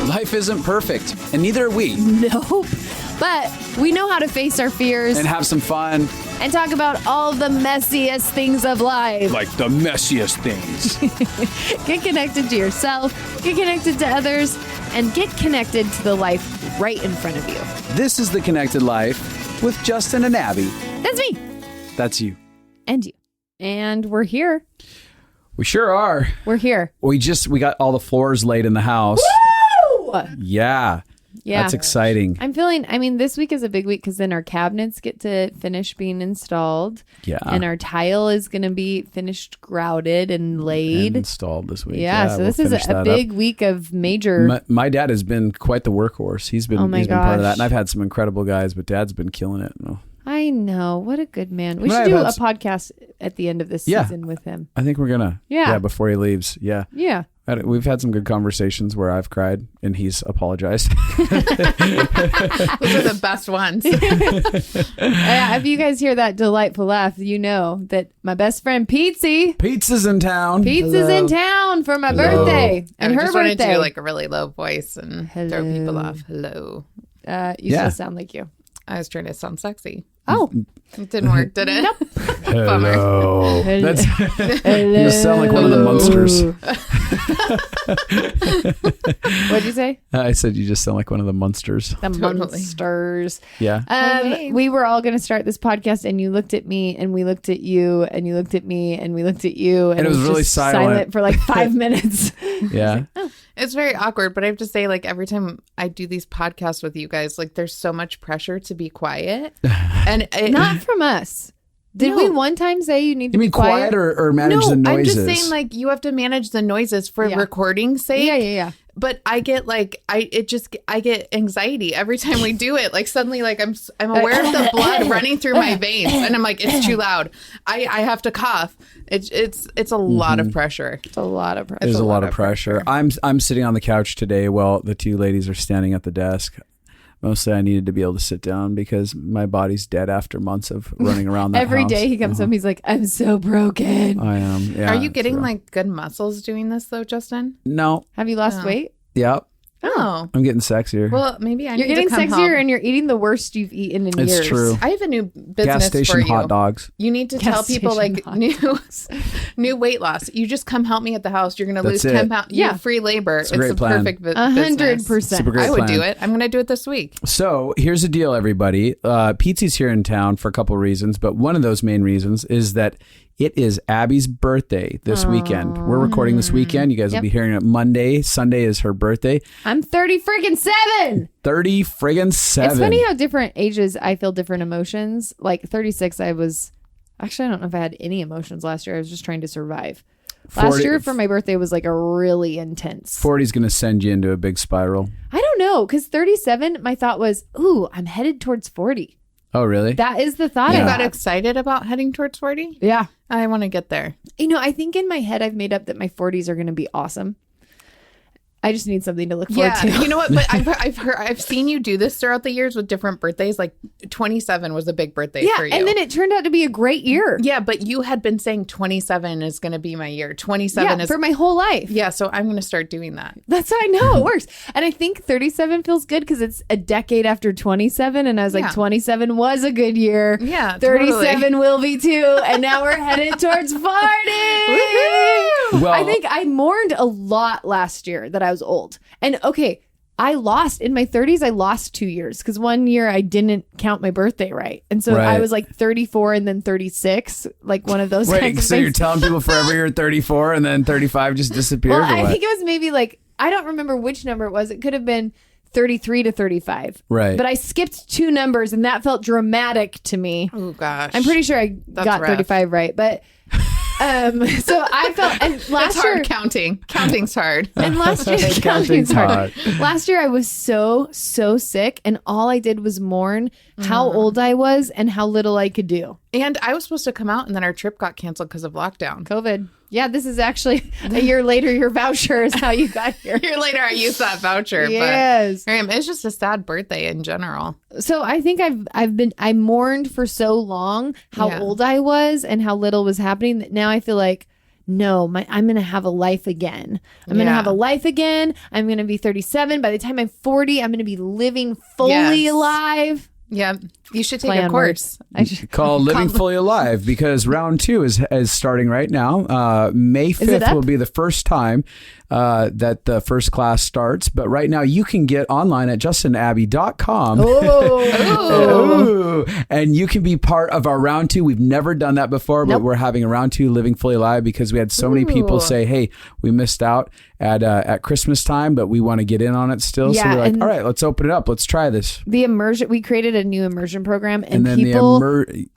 Life isn't perfect, and neither are we. Nope. But we know how to face our fears And have some fun. and talk about all the messiest things of life. Like the messiest things. Get connected to yourself, get connected to others, and get connected to the life right in front of you. This is The Connected Life with Justin and Abby. That's me. That's you. And you. And we're here. We sure are. We're here. We got all the floors laid in the house. Woo! Yeah. Yeah. That's exciting. This week is a big week because then our cabinets get to finish being installed. Yeah. And our tile is going to be finished grouted and laid. And installed this week. Yeah, so this is a big week of major. My dad has been quite the workhorse. He's been part of that. gosh. And I've had some incredible guys, but Dad's been killing it. I know. What a good man. We But should I've do had a podcast at the end of this season with him. I think we're going to. Yeah. Before he leaves. Yeah. Yeah. We've had some good conversations where I've cried and he's apologized. Those are the best ones. If you guys hear that delightful laugh, you know that my best friend Pizza's Pizza's in town. in town for my birthday and I her just wanted birthday. to do like a really low voice and throw people off. Hello. You still sound like you. I was trying to sound sexy. Oh, It didn't work, did it? Nope. Hello. Hello. You sound like one of the Munsters. What'd you say? I said you just sound like one of the Munsters. The Totally. Munsters. Yeah. Hey. We were all going to start this podcast, and you looked at me, and we looked at you, and you looked at me, and we looked at you, and it was really just silent. for like 5 minutes. Yeah. It's very awkward, but I have to say, like, every time I do these podcasts with you guys, like, there's so much pressure to be quiet. And Not from us. Did we one time say you need to You mean be quiet? quiet or manage no, the noises? I'm just saying, like, you have to manage the noises for Yeah. recording's sake. Yeah. But I get like I get anxiety every time we do it. Like suddenly, like I'm aware of the blood running through my veins, and I'm like, it's too loud. I have to cough. It's a lot of pressure. It's a lot of pressure. There's a lot of pressure. I'm sitting on the couch today while the two ladies are standing at the desk. Mostly I needed to be able to sit down because my body's dead after months of running around that Every house. day he comes home, he's like, I'm so broken. I am. Yeah. Are you it's getting rough. like good muscles doing this though, Justin? No. Have you lost weight? Yep. Oh, I'm getting sexier. well, maybe I You're need getting to come sexier help. and you're eating the worst you've eaten in It's years. true. I have a new business Gas station for you. hot dogs. You need to Gas tell people station like hot new weight loss. You just come help me at the house. You're going to lose That's it. 10 pounds. Yeah. Free labor. It's great the plan. perfect business. 100%. Super great I would plan. do it. I'm going to do it this week. So here's the deal, everybody. Pizzi's here in town for a couple of reasons, but one of those main reasons is that it is Abby's birthday this weekend. We're recording this weekend. You guys will be hearing it Monday. Sunday is her birthday. I'm 30 friggin' 7. 30 friggin' 7. It's funny how different ages I feel different emotions. Like 36, I don't know if I had any emotions last year. I was just trying to survive. Last 40 year for my birthday was like a really intense. 40's going to send you into a big spiral. I don't know, because 37, my thought was, ooh, I'm headed towards 40. Oh, really? That is the thought You I got had. excited about heading towards 40? Yeah. I want to get there. I think in my head, I've made up that my 40s are going to be awesome. I just need something to look forward Yeah, to. you know what? But I've seen you do this throughout the years with different birthdays. Like 27 was a big birthday Yeah, for you. and then it turned out to be a great year. yeah, but you had been saying 27 is going to be my year. 27 Yeah, is for my whole life. yeah. So I'm going to start doing that. That's how I know it works. And I think 37 feels good because it's a decade after 27. And I was like, Yeah. 27 was a good year. Yeah, 37 totally. will be too. And now we're headed towards 40. Well, I think I mourned a lot last year that I was old. And okay, I lost in my 30s. I lost 2 years because 1 year I didn't count my birthday right. And so Right. I was like 34 and then 36, like one of those wait, kinds of so you're things. telling people forever you're 34 and then 35 just disappeared? Well, or I what? think it was maybe like, I don't remember which number it was. It could have been 33 to 35. Right. But I skipped 2 numbers and that felt dramatic to me. Oh gosh, I'm pretty sure I got rough. 35 right. But so I felt, and That's last hard year, counting. Counting's hard. and last year, Counting's counting's hard. hard. Last year I was so sick and all I did was mourn how old I was and how little I could do. And I was supposed to come out, and then our trip got canceled because of lockdown. COVID. Yeah, this is actually a year later. Your voucher is how you got here. A year later, I used that voucher. Yes. But it's just a sad birthday in general. So I think I mourned for so long how Yeah. old I was and how little was happening that now I feel like no, I'm going to have a life again. I'm going to have a life again. I'm going to be 37. By the time I'm 40, I'm going to be living fully alive. Yeah. You should take a course. Called Living Fully Alive, because round 2 is starting right now. May 5th will be the first time that the first class starts. But right now you can get online at justinabby.com. And you can be part of our round 2. We've never done that before, but we're having a round 2 Living Fully Alive because we had so many people say, hey, we missed out at Christmas time, but we want to get in on it still. So we're like, all right, let's open it up. Let's try this. The immersion, we created a new immersion program, and people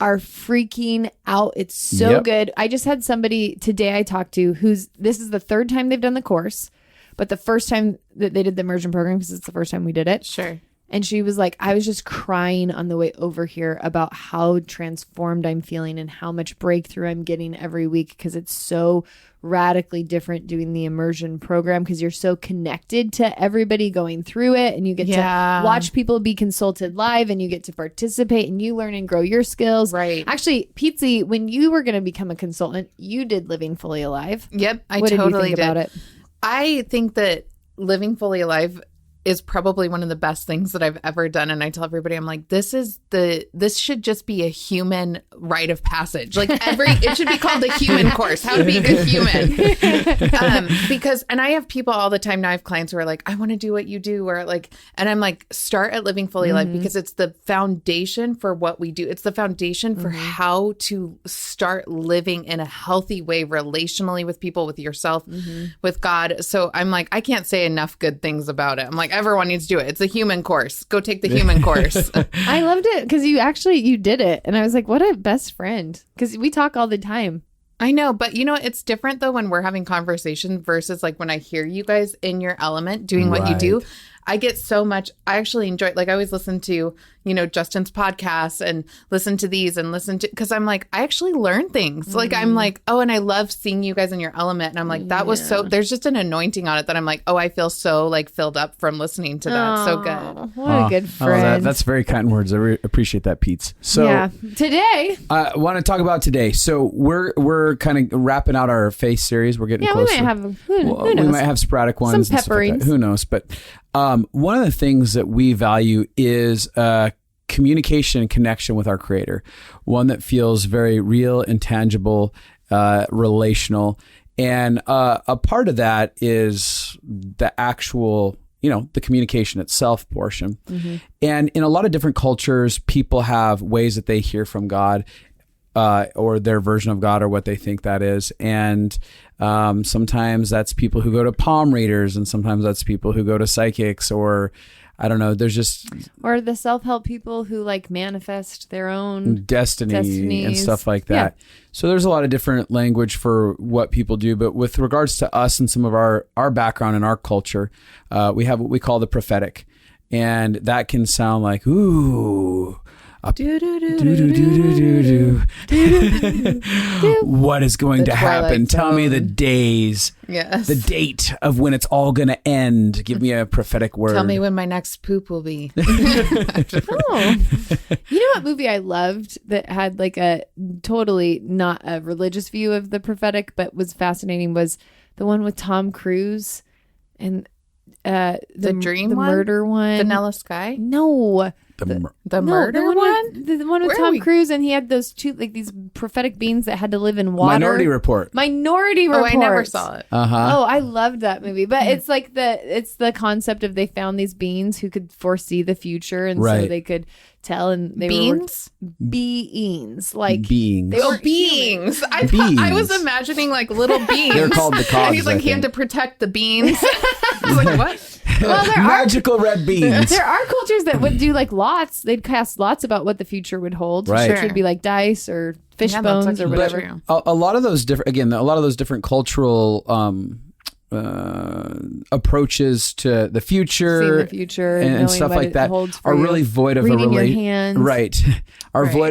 are freaking out. It's so good. I just had somebody today I talked to this is the 3rd time they've done the course, but the first time that they did the immersion program, because it's the first time we did it. Sure. And she was like, I was just crying on the way over here about how transformed I'm feeling and how much breakthrough I'm getting every week, because it's so radically different doing the immersion program, because you're so connected to everybody going through it, and you get to watch people be consulted live, and you get to participate, and you learn and grow your skills. Right. Actually, Pizzi, when you were going to become a consultant, you did Living Fully Alive. Yep. What did you think about it? I think that Living Fully Alive is probably one of the best things that I've ever done. And I tell everybody, I'm like, this should just be a human rite of passage. Like it should be called the human course, how to be a good human. Because I have people all the time now, I have clients who are like, I want to do what you do, or like, and I'm like, start at Living Fully Alive, because it's the foundation for what we do. It's the foundation for how to start living in a healthy way, relationally with people, with yourself, with God. So I'm like, I can't say enough good things about it. I'm like, everyone needs to do it. It's a human course. Go take the human course. I loved it because you did it. And I was like, what a best friend. Because we talk all the time. I know, but it's different though when we're having conversation versus like when I hear you guys in your element doing what you do. I get so much. I actually enjoy it. Like I always listen to, Justin's podcasts and listen to these and because I'm like, I actually learn things. Like I'm like, oh, and I love seeing you guys in your element. And I'm like, that was there's just an anointing on it that I'm like, oh, I feel so like filled up from listening to that. So good. What a good friend. That's very kind words. I appreciate that, Pete. So today, I want to talk about today. So we're kind of wrapping out our faith series. We're getting closer. We might have, who knows? We might have sporadic ones. Some pepperings. Like who knows? But one of the things that we value is communication and connection with our Creator, one that feels very real, intangible, relational. And a part of that is the actual, the communication itself portion. And in a lot of different cultures, people have ways that they hear from God, or their version of God, or what they think that is. And sometimes that's people who go to palm readers, and sometimes that's people who go to psychics, or I don't know. There's just or the self-help people who like manifest their own destiny and stuff like that. Yeah. So there's a lot of different language for what people do. But with regards to us and some of our background and our culture, we have what we call the prophetic, and that can sound like ooh. What is going to happen? Tell me the days. Yes. The date of when it's all going to end. Give me a prophetic word. Tell me when my next poop will be. Oh. You know what movie I loved that had like a totally not a religious view of the prophetic, but was fascinating, was the one with Tom Cruise and the dream the one? Murder one. Vanilla Sky? No. The murder one? The one with Tom Cruise, and he had those two, like these prophetic beings that had to live in water. Minority Report. Oh, I never saw it. Oh, I loved that movie. But it's like the concept of they found these beings who could foresee the future, and so they could tell, and they beings? Beings. Like beings. They were beings. I was imagining like little beings. They're called the cogs. And he's like, he had to protect the beans. I was like, what? Well, magical red beans. There are cultures that would do like lots. They'd cast lots about what the future would hold. Right. Which would be like dice or fish bones or whatever. A lot of those different cultural approaches to the future, seeing the future and stuff like that are really void of void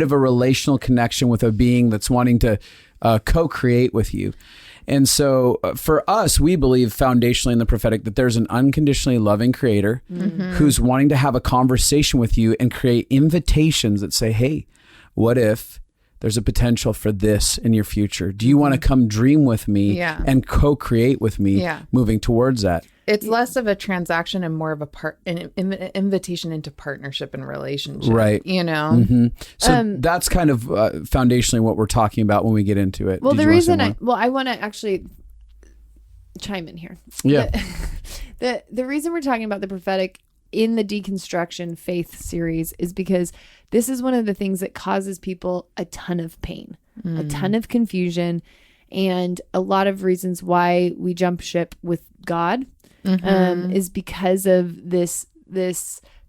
of a relational connection with a being that's wanting to co-create with you. And so for us, we believe foundationally in the prophetic that there's an unconditionally loving Creator who's wanting to have a conversation with you and create invitations that say, hey, what if there's a potential for this in your future. Do you want to come dream with me and co-create with me moving towards that? It's less of a transaction and more of an invitation into partnership and relationship. Right. You know? Mm-hmm. So that's kind of foundationally what we're talking about when we get into it. Well, the reason I want to actually chime in here. Yeah. The reason we're talking about the prophetic in the Deconstruction Faith series is because this is one of the things that causes people a ton of pain, a ton of confusion, and a lot of reasons why we jump ship with God is because of this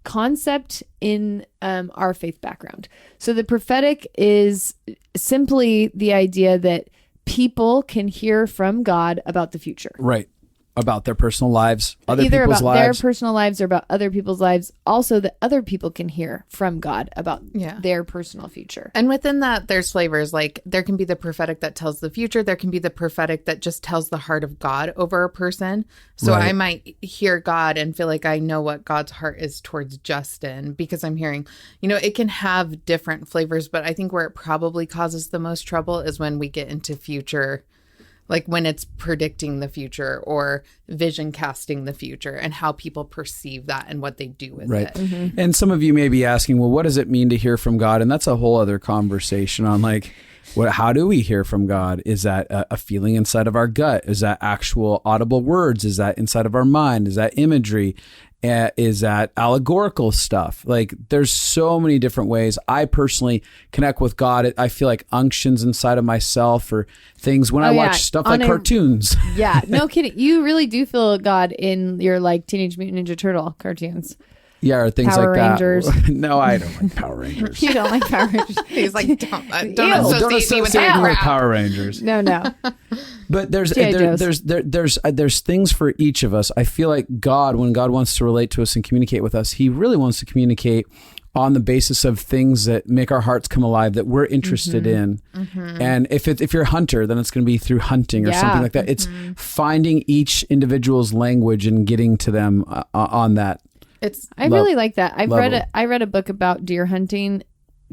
concept in our faith background. So the prophetic is simply the idea that people can hear from God about the future. Right. About their personal lives, other Either people's about lives. their personal lives or about other people's lives. Also, that other people can hear from God about their personal future. And within that, there's flavors. Like there can be the prophetic that tells the future. There can be the prophetic that just tells the heart of God over a person. So I might hear God and feel like I know what God's heart is towards Justin because I'm hearing, it can have different flavors. But I think where it probably causes the most trouble is when we get into future, like when it's predicting the future or vision casting the future and how people perceive that and what they do with it. Mm-hmm. And some of you may be asking, well, what does it mean to hear from God? And that's a whole other conversation on like, how do we hear from God? Is that a feeling inside of our gut? Is that actual audible words? Is that inside of our mind? Is that imagery? Is that allegorical stuff? Like there's so many different ways. I personally connect with God. I feel like unctions inside of myself or things when I watch stuff like cartoons. Yeah, no kidding. You really do feel God in your like Teenage Mutant Ninja Turtle cartoons. Yeah, or things Power like Rangers. that. No, I don't like Power Rangers. You don't like Power Rangers. He's like, don't Don't associate me with Power Rangers. No. But there's things for each of us. I feel like God, when God wants to relate to us and communicate with us, he really wants to communicate on the basis of things that make our hearts come alive that we're interested in. And if you're a hunter, then it's going to be through hunting or something like that. It's finding each individual's language and getting to them on that. I really like that. I read a book about deer hunting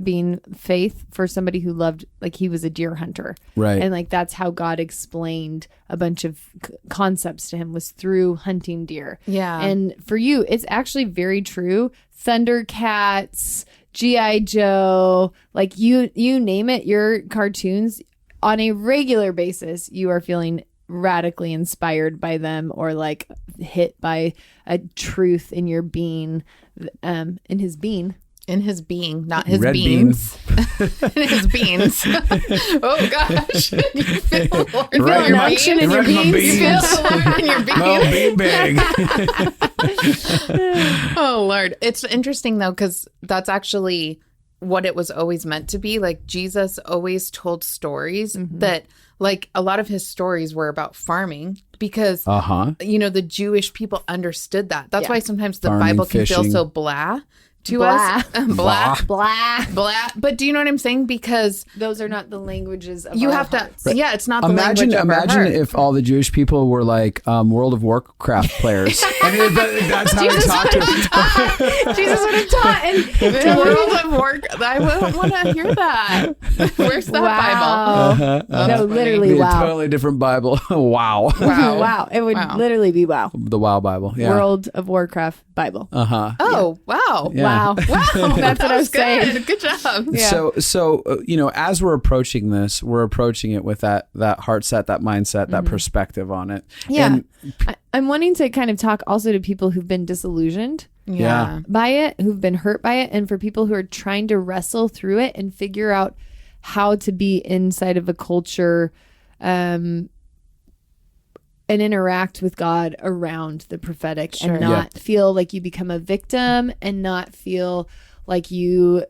being faith for somebody who loved, like he was a deer hunter. Right. And like that's how God explained a bunch of concepts to him was through hunting deer. Yeah. And for you, it's actually very true. Thundercats, G.I. Joe, like you name it, your cartoons on a regular basis, you are feeling radically inspired by them or like hit by a truth in your being, in his being, not his Red beans. In his beans. Oh gosh. You feel the Lord Right, in your unction beans. in your beans. You feel the Lord in your beans. Oh, beanbag. Oh Lord. It's interesting though, because that's actually what it was always meant to be. Like Jesus always told stories that like a lot of his stories were about farming because, the Jewish people understood that. That's why sometimes the Farming, Bible can feel fishing. so blah to Blah. us. Blah. But do you know what I'm saying? Because Those are not the languages of you our have hearts. to, it's not the language of our Imagine heart. if all the Jewish people were like World of Warcraft players. And that's how they talk to Jesus would have taught. The World of Warcraft. I wouldn't want to hear that. Where's that Bible? No, literally, Be a wow. totally different Bible. Wow. Wow. It would literally be wow. The Wow Bible. Yeah. World of Warcraft Bible. Oh, wow. Yeah. Wow. That's what I was saying. Good job. Yeah. So as we're approaching this, we're approaching it with that heart set, that mindset, that perspective on it. Yeah. And I'm wanting to kind of talk also to people who've been disillusioned Yeah. by it, who've been hurt by it, and for people who are trying to wrestle through it and figure out how to be inside of a culture and interact with God around the prophetic Sure. and not feel like you become a victim and not feel like you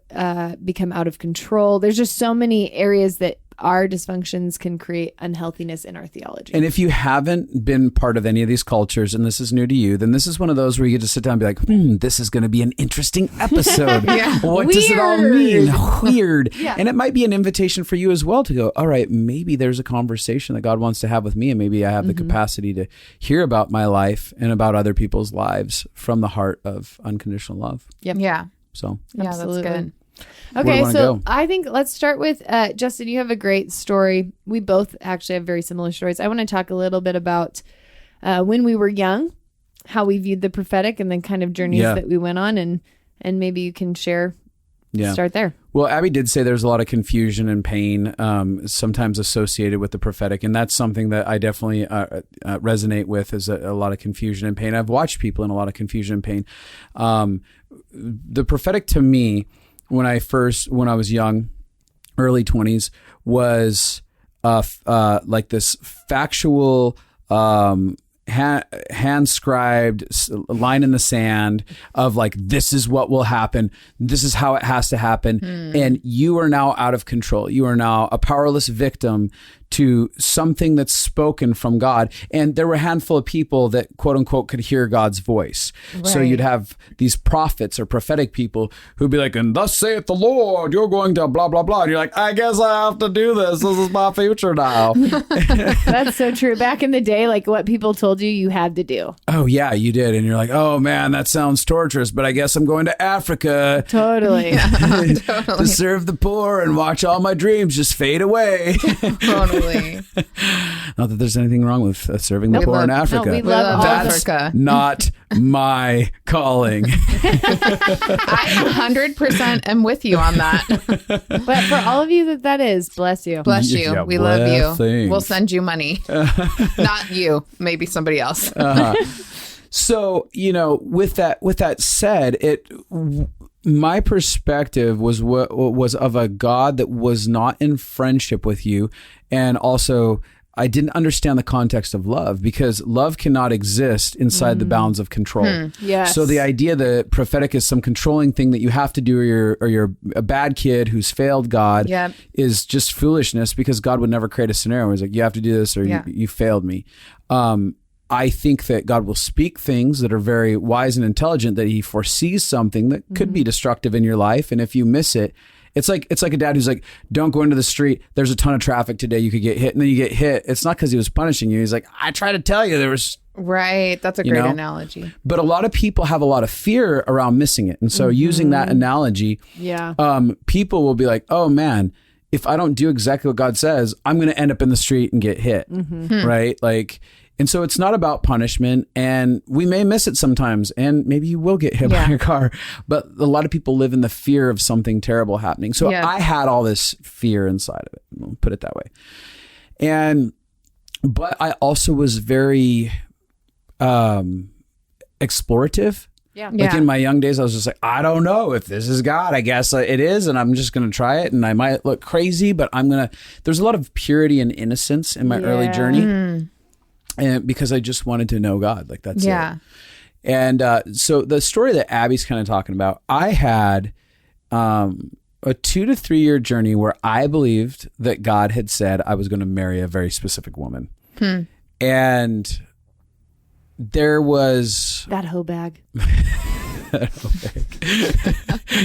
become out of control. There's just so many areas that our dysfunctions can create unhealthiness in our theology. And if you haven't been part of any of these cultures and this is new to you, then this is one of those where you get to sit down and be like, this is going to be an interesting episode. What does it all mean? Weird. Yeah. And it might be an invitation for you as well to go, all right, maybe there's a conversation that God wants to have with me, and maybe I have the capacity to hear about my life and about other people's lives from the heart of unconditional love. Yep. Yeah. So Yeah, Absolutely. that's good. Where do you Okay, wanna so go? I think let's start with Justin. You have a great story. We both actually have very similar stories. I want to talk a little bit about when we were young, how we viewed the prophetic, and the kind of journeys Yeah. that we went on, and maybe you can share. Yeah. Start there. Well, Abby did say there's a lot of confusion and pain sometimes associated with the prophetic. And that's something that I definitely resonate with, is a lot of confusion and pain. I've watched people in a lot of confusion and pain. The prophetic to me, when I was young, early 20s, was like this factual, hand-scribed line in the sand of like, this is what will happen. This is how it has to happen. And you are now out of control. You are now a powerless victim to something that's spoken from God. And there were a handful of people that, quote unquote, could hear God's voice. So Right. you'd have these prophets or prophetic people who'd be like, and thus saith the Lord, you're going to blah, blah, blah. And you're like, I guess I have to do this. This is my future now. That's so true. Back in the day, like what people told you had to do. Oh, yeah, you did. And you're like, oh, man, that sounds torturous, but I guess I'm going to Africa Totally. to serve the poor and watch all my dreams just fade away. Totally. Not that there's anything wrong with serving the We poor in love- Africa. no, we love all That's Africa. not my calling. I 100% am with you on that. But for all of you that is, bless you. Bless you. Yeah, We love you. blessings. We'll send you money. Not you. Maybe somebody else. So, with that said, my perspective was of a God that was not in friendship with you. And also, I didn't understand the context of love, because love cannot exist inside the bounds of control. Yes. So the idea that prophetic is some controlling thing that you have to do, or you're a bad kid who's failed God, Yep. is just foolishness, because God would never create a scenario where he's like, you have to do this, or Yeah. you failed me. I think that God will speak things that are very wise and intelligent, that he foresees something that could be destructive in your life. And if you miss it, it's like a dad who's like, don't go into the street. There's a ton of traffic today. You could get hit. And then you get hit. It's not because he was punishing you. He's like, I tried to tell you there was, Right. That's a great know? analogy. but a lot of people have a lot of fear around missing it. And so using that analogy, Yeah. people will be like, oh man, if I don't do exactly what God says, I'm going to end up in the street and get hit. Right. And so it's not about punishment, and we may miss it sometimes, and maybe you will get hit by your car, but a lot of people live in the fear of something terrible happening. So Yeah. I had all this fear inside of it. We'll put it that way. But I also was very explorative. Yeah. Like in my young days, I was just like, I don't know if this is God. I guess it is, and I'm just going to try it. And I might look crazy, but there's a lot of purity and innocence in my early journey. And because I just wanted to know God, like that's it. And so the story that Abby's kind of talking about, I had a 2 to 3 year journey where I believed that God had said I was going to marry a very specific woman. And there was That hoe bag.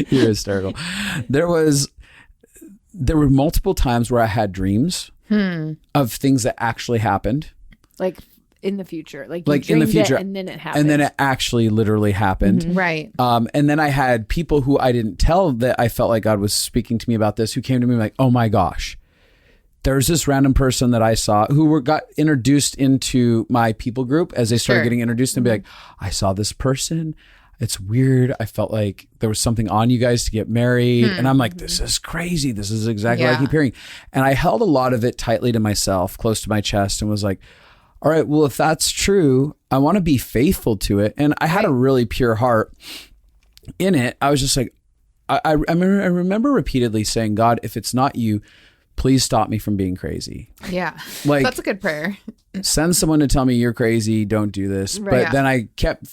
you're hysterical. There were multiple times where I had dreams of things that actually happened. Like in the future. Like In the dreamed it future. and then it happened. And then it actually literally happened. Right. And then I had people who I didn't tell that I felt like God was speaking to me about this, who came to me like, oh my gosh, there's this random person that I saw who got introduced into my people group as they started getting introduced, and be like, I saw this person. It's weird. I felt like there was something on you guys to get married. And I'm like, this is crazy. This is exactly what I keep hearing. And I held a lot of it tightly to myself, close to my chest, and was like, all right, well, if that's true, I want to be faithful to it. And I had a really pure heart in it. I was just like, I remember repeatedly saying, God, if it's not you, please stop me from being crazy. Yeah. Like, That's a good prayer. send someone to tell me you're crazy. Don't do this. Right. But then I kept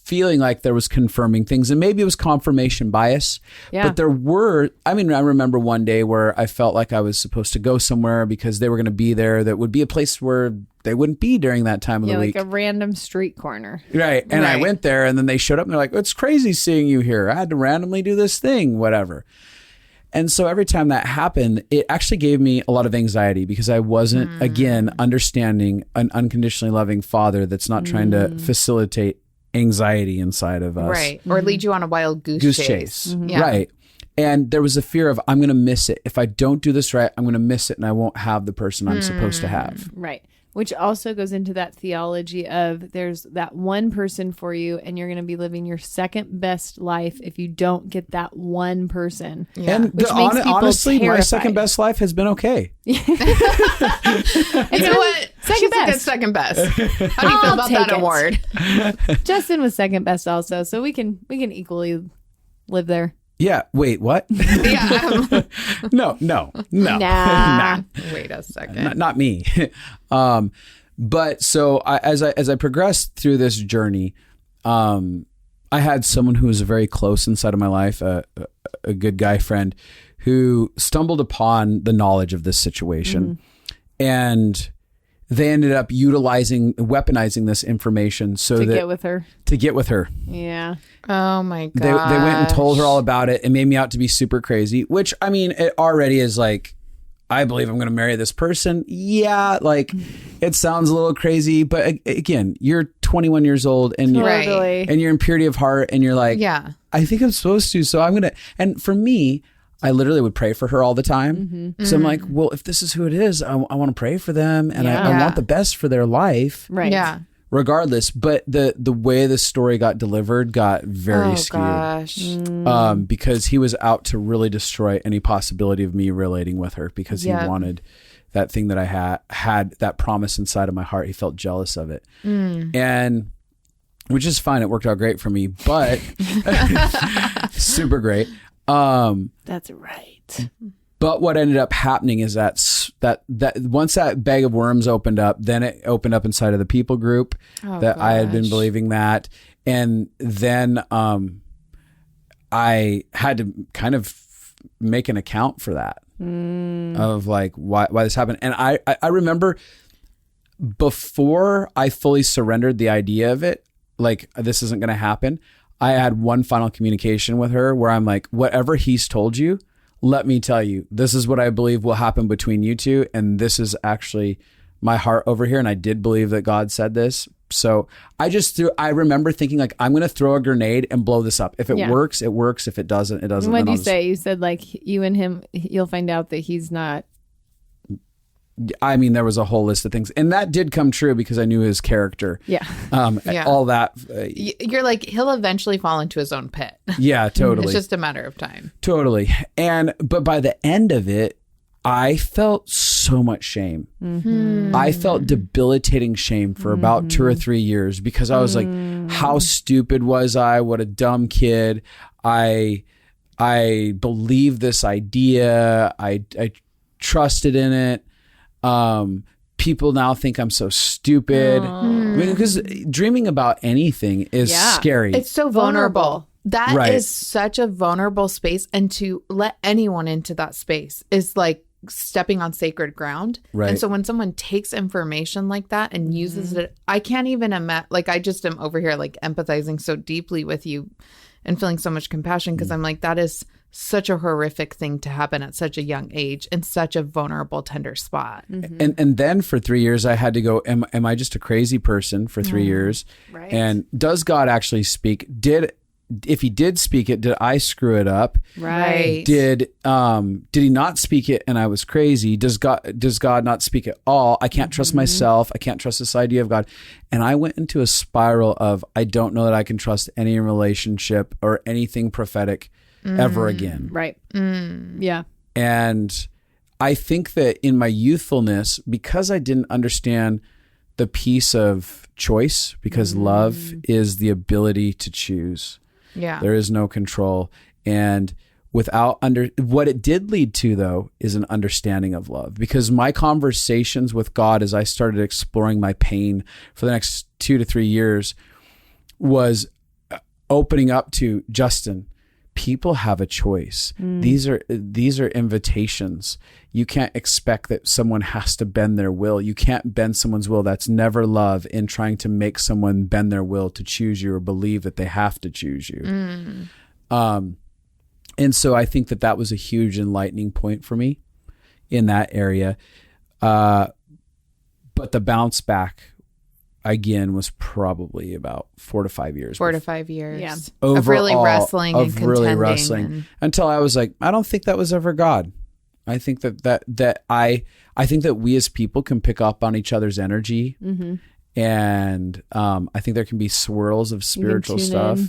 feeling like there was confirming things, and maybe it was confirmation bias. Yeah. But there were, I remember one day where I felt like I was supposed to go somewhere because they were going to be there. That would be a place where they wouldn't be during that time of the like week. a random street corner. Right. And I Right. went there, and then they showed up, and they're like, it's crazy seeing you here. I had to randomly do this thing, whatever. And so every time that happened, it actually gave me a lot of anxiety, because I wasn't, again, understanding an unconditionally loving father that's not trying to facilitate anxiety inside of us. Right. Or lead you on a wild goose Goose chase. chase. Yeah. Right. And there was a fear of, I'm going to miss it. If I don't do this right, I'm going to miss it and I won't have the person I'm supposed to have. Right. Which also goes into that theology of there's that one person for you and you're going to be living your second best life if you don't get that one person. Yeah. And Which makes people honestly, my terrified. second best life has been okay. You know what? She's best. a good second best. How do you feel I'll about take that it. award? Justin was second best also, so we can Oh. equally live there. Yeah. Wait, what? Yeah. No. Nah. Wait a second. Not me. But so as I progressed through this journey, I had someone who was very close inside of my life, a good guy friend, who stumbled upon the knowledge of this situation, and they ended up weaponizing this information so To that get with her. to get with her. Yeah. Oh my god. They went and told her all about it and made me out to be super crazy, which I mean, it already is like, I believe I'm going to marry this person. Yeah, like it sounds a little crazy, but again, you're 21 years old and you're, Right. Totally. and you're in purity of heart and you're like, Yeah. I think I'm supposed to. So I'm going to, and for me, I literally would pray for her all the time. So I'm like, well, if this is who it is, I want to pray for them and I Yeah. want the best for their life. Right. Yeah. Regardless, but the way the story got delivered got very Oh skewed. gosh. Because he was out to really destroy any possibility of me relating with her because Yeah. he wanted that thing that I had that promise inside of my heart. He felt jealous of it. And which is fine. It worked out great for me, but super great. That's right. But what ended up happening is that once that bag of worms opened up, then it opened up inside of the people group that I had been gosh. believing that. And then I had to kind of make an account for that of like why this happened. And I remember before I fully surrendered the idea of it, like this isn't going to happen, I had one final communication with her where I'm like, whatever he's told you, let me tell you, this is what I believe will happen between you two. And this is actually my heart over here. And I did believe that God said this. So I remember thinking like, I'm going to throw a grenade and blow this up. If it Yeah. works, it works. If it doesn't, it doesn't. What Then did I'll you just- say? You said like you and him, you'll find out that he's not. I mean, there was a whole list of things, and that did come true because I knew his character. Yeah. Yeah. All that. You're like, he'll eventually fall into his own pit. Yeah, totally. It's just a matter of time. Totally. But by the end of it, I felt so much shame. I felt debilitating shame for about 2 or 3 years because I was like, how stupid was I? What a dumb kid. I believed this idea. I trusted in it. People now think I'm so stupid. I mean, because dreaming about anything is Yeah. scary. It's so vulnerable. Vulnerable. That is Right. such a vulnerable space. And to let anyone into that space is like stepping on sacred ground. Right. And so when someone takes information like that and uses it, I can't even imagine, like, I just am over here, like, empathizing so deeply with you and feeling so much compassion because I'm like, that is such a horrific thing to happen at such a young age in such a vulnerable, tender spot. And then for 3 years, I had to go, am I just a crazy person for 3 years? Right. And does God actually speak? If he did speak it, did I screw it up? Right. Did he not speak it and I was crazy? Does God not speak at all? I can't trust myself. I can't trust this idea of God. And I went into a spiral of, I don't know that I can trust any relationship or anything prophetic ever again. Right. Yeah. And I think that in my youthfulness, because I didn't understand the piece of choice, because love is the ability to choose. Yeah. There is no control. And what it did lead to, though, is an understanding of love. Because my conversations with God as I started exploring my pain for the next 2 to 3 years was opening up to, Justin, people have a choice. These are invitations. You can't expect that someone has to bend their will. You can't bend someone's will. That's never love, in trying to make someone bend their will to choose you or believe that they have to choose you. And so I think that was a huge enlightening point for me in that area. But the bounce back again was probably about 4 to 5 years. 4 to 5 years. Yeah. Of really Overall, wrestling and contending. and until I was like, I don't think that was ever God. I think that I think that we as people can pick up on each other's energy, and I think there can be swirls of spiritual stuff.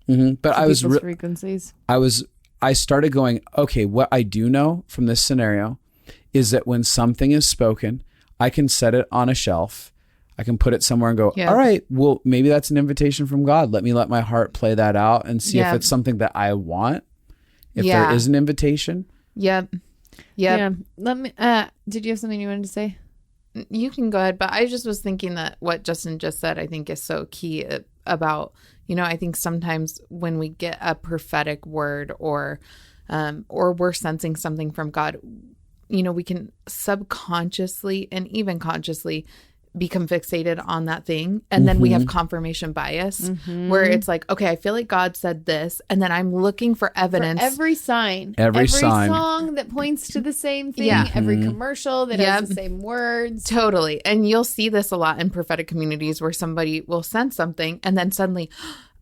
But I was frequencies. I started going, okay, what I do know from this scenario is that when something is spoken, I can set it on a shelf. I can put it somewhere and go, all right, well, maybe that's an invitation from God. Let me let my heart play that out and see if it's something that I want. If there is an invitation. Yep. Yeah. Let me, did you have something you wanted to say? You can go ahead, but I just was thinking that what Justin just said, I think is so key about, I think sometimes when we get a prophetic word or we're sensing something from God, we can subconsciously and even consciously become fixated on that thing. And then we have confirmation bias where it's like, okay, I feel like God said this. And then I'm looking for evidence. For every sign. Every sign. Song that points to the same thing. Yeah. Every commercial that has the same words. Totally. And you'll see this a lot in prophetic communities where somebody will sense something and then suddenly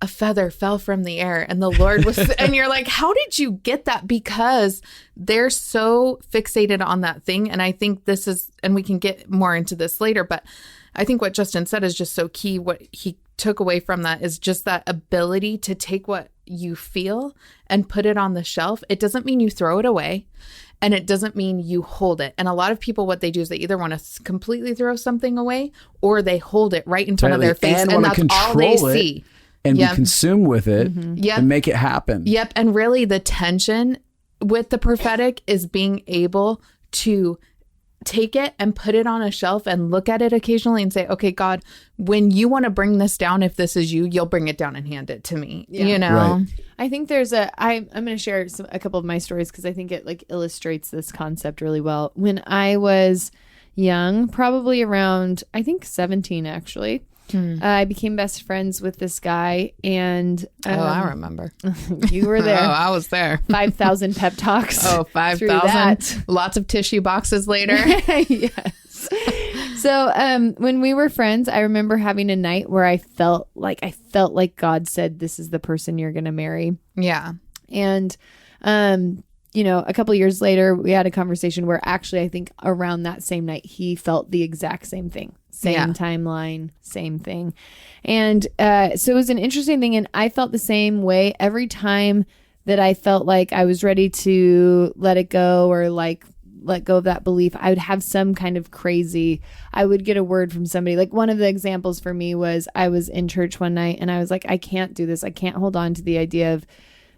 a feather fell from the air and the Lord was, and you're like, how did you get that? Because they're so fixated on that thing. And I think this is, and we can get more into this later, but I think what Justin said is just so key. What he took away from that is just that ability to take what you feel and put it on the shelf. It doesn't mean you throw it away. And it doesn't mean you hold it. And a lot of people, what they do is they either want to completely throw something away or they hold it right in front of their face. And that's all they see. And be consumed with it and make it happen. Yep. And really the tension with the prophetic is being able to take it and put it on a shelf and look at it occasionally and say, okay, God, when you want to bring this down, if this is you'll bring it down and hand it to me. Right. I think I'm going to share a couple of my stories because I think it illustrates this concept really well. When I was young, probably around, I think 17 actually, I became best friends with this guy, and I remember. You were there. I was there. 5,000 pep talks. 5,000. Lots of tissue boxes later. Yes. So when we were friends, I remember having a night where I felt like God said, "This is the person you're going to marry." Yeah. And a couple years later, we had a conversation where actually I think around that same night, he felt the exact same thing. Same timeline, same thing. And so it was an interesting thing. And I felt the same way every time that I felt like I was ready to let it go or let go of that belief. I would have some kind of I would get a word from somebody. Like one of the examples for me was I was in church one night and I was like, I can't do this. I can't hold on to the idea of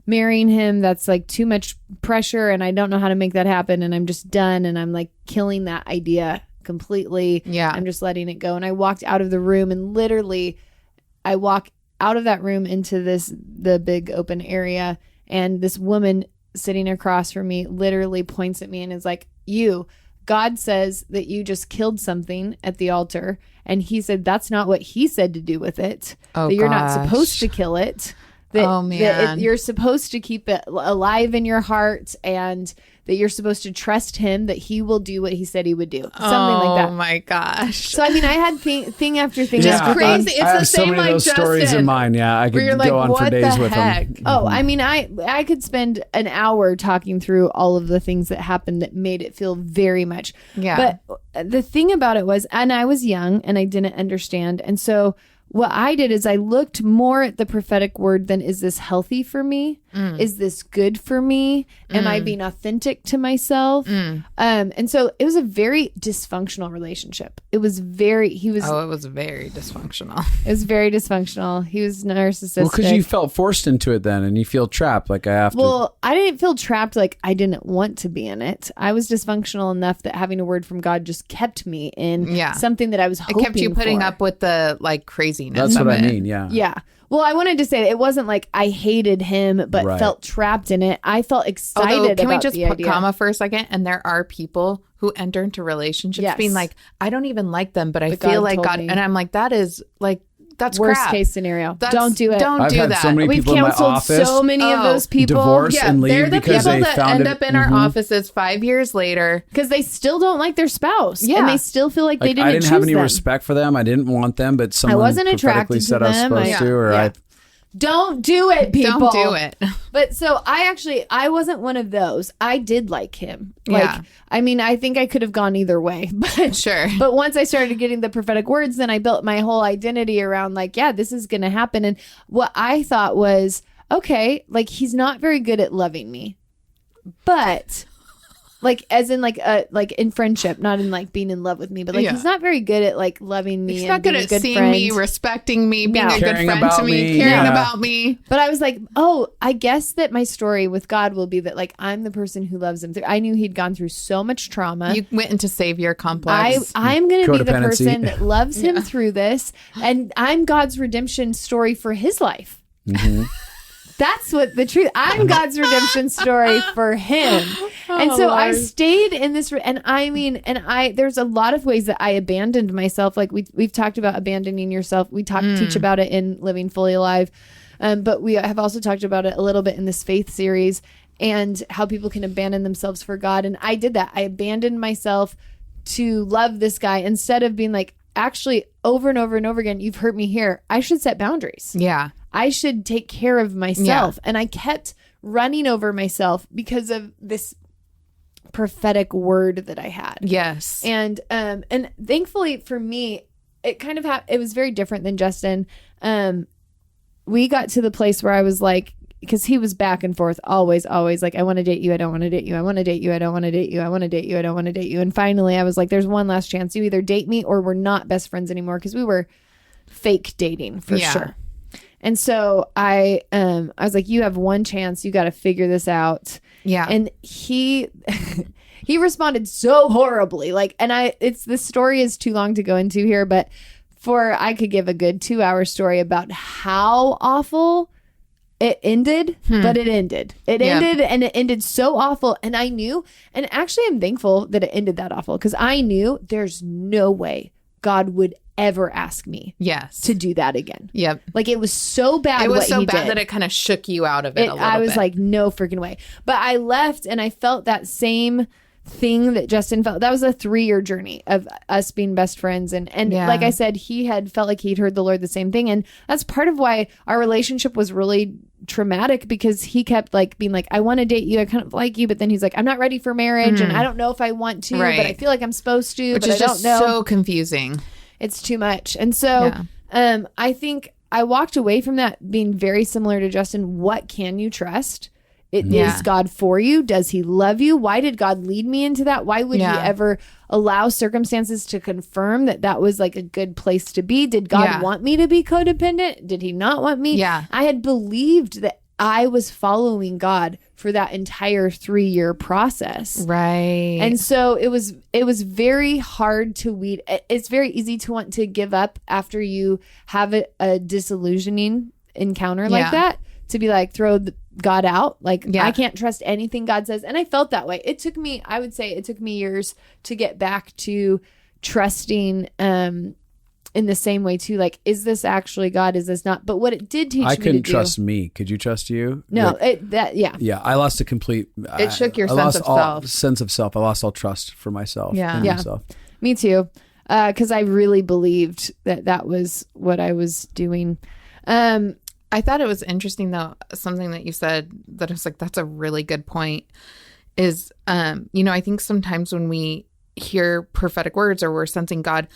marrying him. That's like too much pressure and I don't know how to make that happen. And I'm just done. And I'm like killing that idea completely. Yeah. I'm just letting it go. And I walked out of the room and literally I walk out of that room into the big open area. And this woman sitting across from me literally points at me and is like, God says that you just killed something at the altar. And he said, that's not what he said to do with it. Oh, that you're not supposed to kill it. That you're supposed to keep it alive in your heart and that you're supposed to trust him that he will do what he said he would do. Something like that. Oh my gosh. So, I mean, I had thing after thing. Just crazy. It's I the have same so many like of those stories Justin. in mine. Yeah, I could go on for days with them. Oh, I mean, I could spend an hour talking through all of the things that happened that made it feel very much. Yeah. But the thing about it was, and I was young and I didn't understand. And so what I did is I looked more at the prophetic word than, is this healthy for me? Is this good for me? Am I being authentic to myself? And so it was a very dysfunctional relationship. It was very dysfunctional. It was very dysfunctional. He was narcissistic. Well, because you felt forced into it then and you feel trapped. Like I have to. Well, I didn't feel trapped. Like I didn't want to be in it. I was dysfunctional enough that having a word from God just kept me in something that I was hoping for. It kept you putting up with the like craziness. That's what I mean. Yeah. Yeah. Well, I wanted to say that it wasn't like I hated him, but felt trapped in it. I felt excited about the idea. Can we just put comma for a second? And there are people who enter into relationships being like, I don't even like them, but I feel like God. And I'm like, that is like That's worst crap. case scenario. That's- Don't do it. Don't I've do had that. so many We've people in my counseled office so many of those people divorce Yeah, and leave they're the because people they that found end it. up in our offices 5 years later. because they still don't like their spouse. Yeah. And they still feel like they Like, didn't I didn't choose have any them. respect for them. I didn't want them, but someone wasn't prophetically attracted to said I was them. supposed Yeah. to, or Yeah. Don't do it, people. Don't do it. But so I wasn't one of those. I did like him. Yeah. I mean, I think I could have gone either way. But Sure. But once I started getting the prophetic words, then I built my whole identity around like, yeah, this is going to happen. And what I thought was, okay, like he's not very good at loving me. But like as in like in friendship, not in like being in love with me, but like Yeah. he's not very good at like loving me. He's and not good being a at good seeing friend. me, respecting me, being No. a good Caring friend about to me, me, caring yeah. about me. But I was like, oh, I guess that my story with God will be that like I'm the person who loves him. I knew he'd gone through so much trauma. You went into savior complex. I'm going to be the Codependency. person that loves him through this, and I'm God's redemption story for his life. That's what the truth. I'm God's redemption story for him. And so I stayed in this, and I mean, there's a lot of ways that I abandoned myself. Like we've talked about abandoning yourself. We teach about it in Living Fully Alive. But we have also talked about it a little bit in this faith series and how people can abandon themselves for God. And I did that. I abandoned myself to love this guy instead of being like, actually, over and over and over again, you've hurt me here. I should set boundaries. Yeah. I should take care of myself. And I kept running over myself because of this prophetic word that I had. Yes. And thankfully for me, it kind of it was very different than Justin. We got to the place where I was like, because he was back and forth always like, I want to date you, I don't want to date you, I want to date you, I don't want to date you, I want to date you, I don't want to date you. And finally I was like, there's one last chance. You either date me or we're not best friends anymore, because we were fake dating for sure. And so I was like, you have one chance, you got to figure this out. Yeah. And he responded so horribly. Like, and the story is too long to go into here, but I could give a good 2-hour story about how awful it ended, but it ended. It ended, and it ended so awful. And I knew, and actually I'm thankful that it ended that awful, because I knew there's no way God would ever ask me to do that again. Yep. Like, it was so bad. It was what so he bad did. that it kind of shook you out of it a little bit. I was like, no freaking way. But I left and I felt that same thing that Justin felt. That was a 3-year journey of us being best friends. And like I said, he had felt like he'd heard the Lord the same thing. And that's part of why our relationship was really traumatic, because he kept like being like, I want to date you, I kind of like you, but then he's like, I'm not ready for marriage, and I don't know if I want to, but I feel like I'm supposed to, which but is I just don't know. so confusing. It's too much. And so I think I walked away from that being very similar to Justin. What can you trust? Is God for you? Does he love you? Why did God lead me into that? Why would he ever allow circumstances to confirm that was like a good place to be? Did God want me to be codependent? Did he not want me? Yeah. I had believed that I was following God for that entire 3-year process. Right. And so it was very hard to weed. It's very easy to want to give up after you have a disillusioning encounter like that, to be like, throw God out. Like, I can't trust anything God says. And I felt that way. I would say it took me years to get back to trusting in the same way too. Like, is this actually God? Is this not? But what it did teach me I to couldn't do. trust me. Could you trust you? No, Like, yeah. I lost a complete. It shook your I lost sense of all self. sense of self. I lost all trust for myself. Yeah. in Yeah. myself. Me too. Because I really believed that was what I was doing. I thought it was interesting, though, something that you said that I was like, that's a really good point, is, I think sometimes when we hear prophetic words or we're sensing God,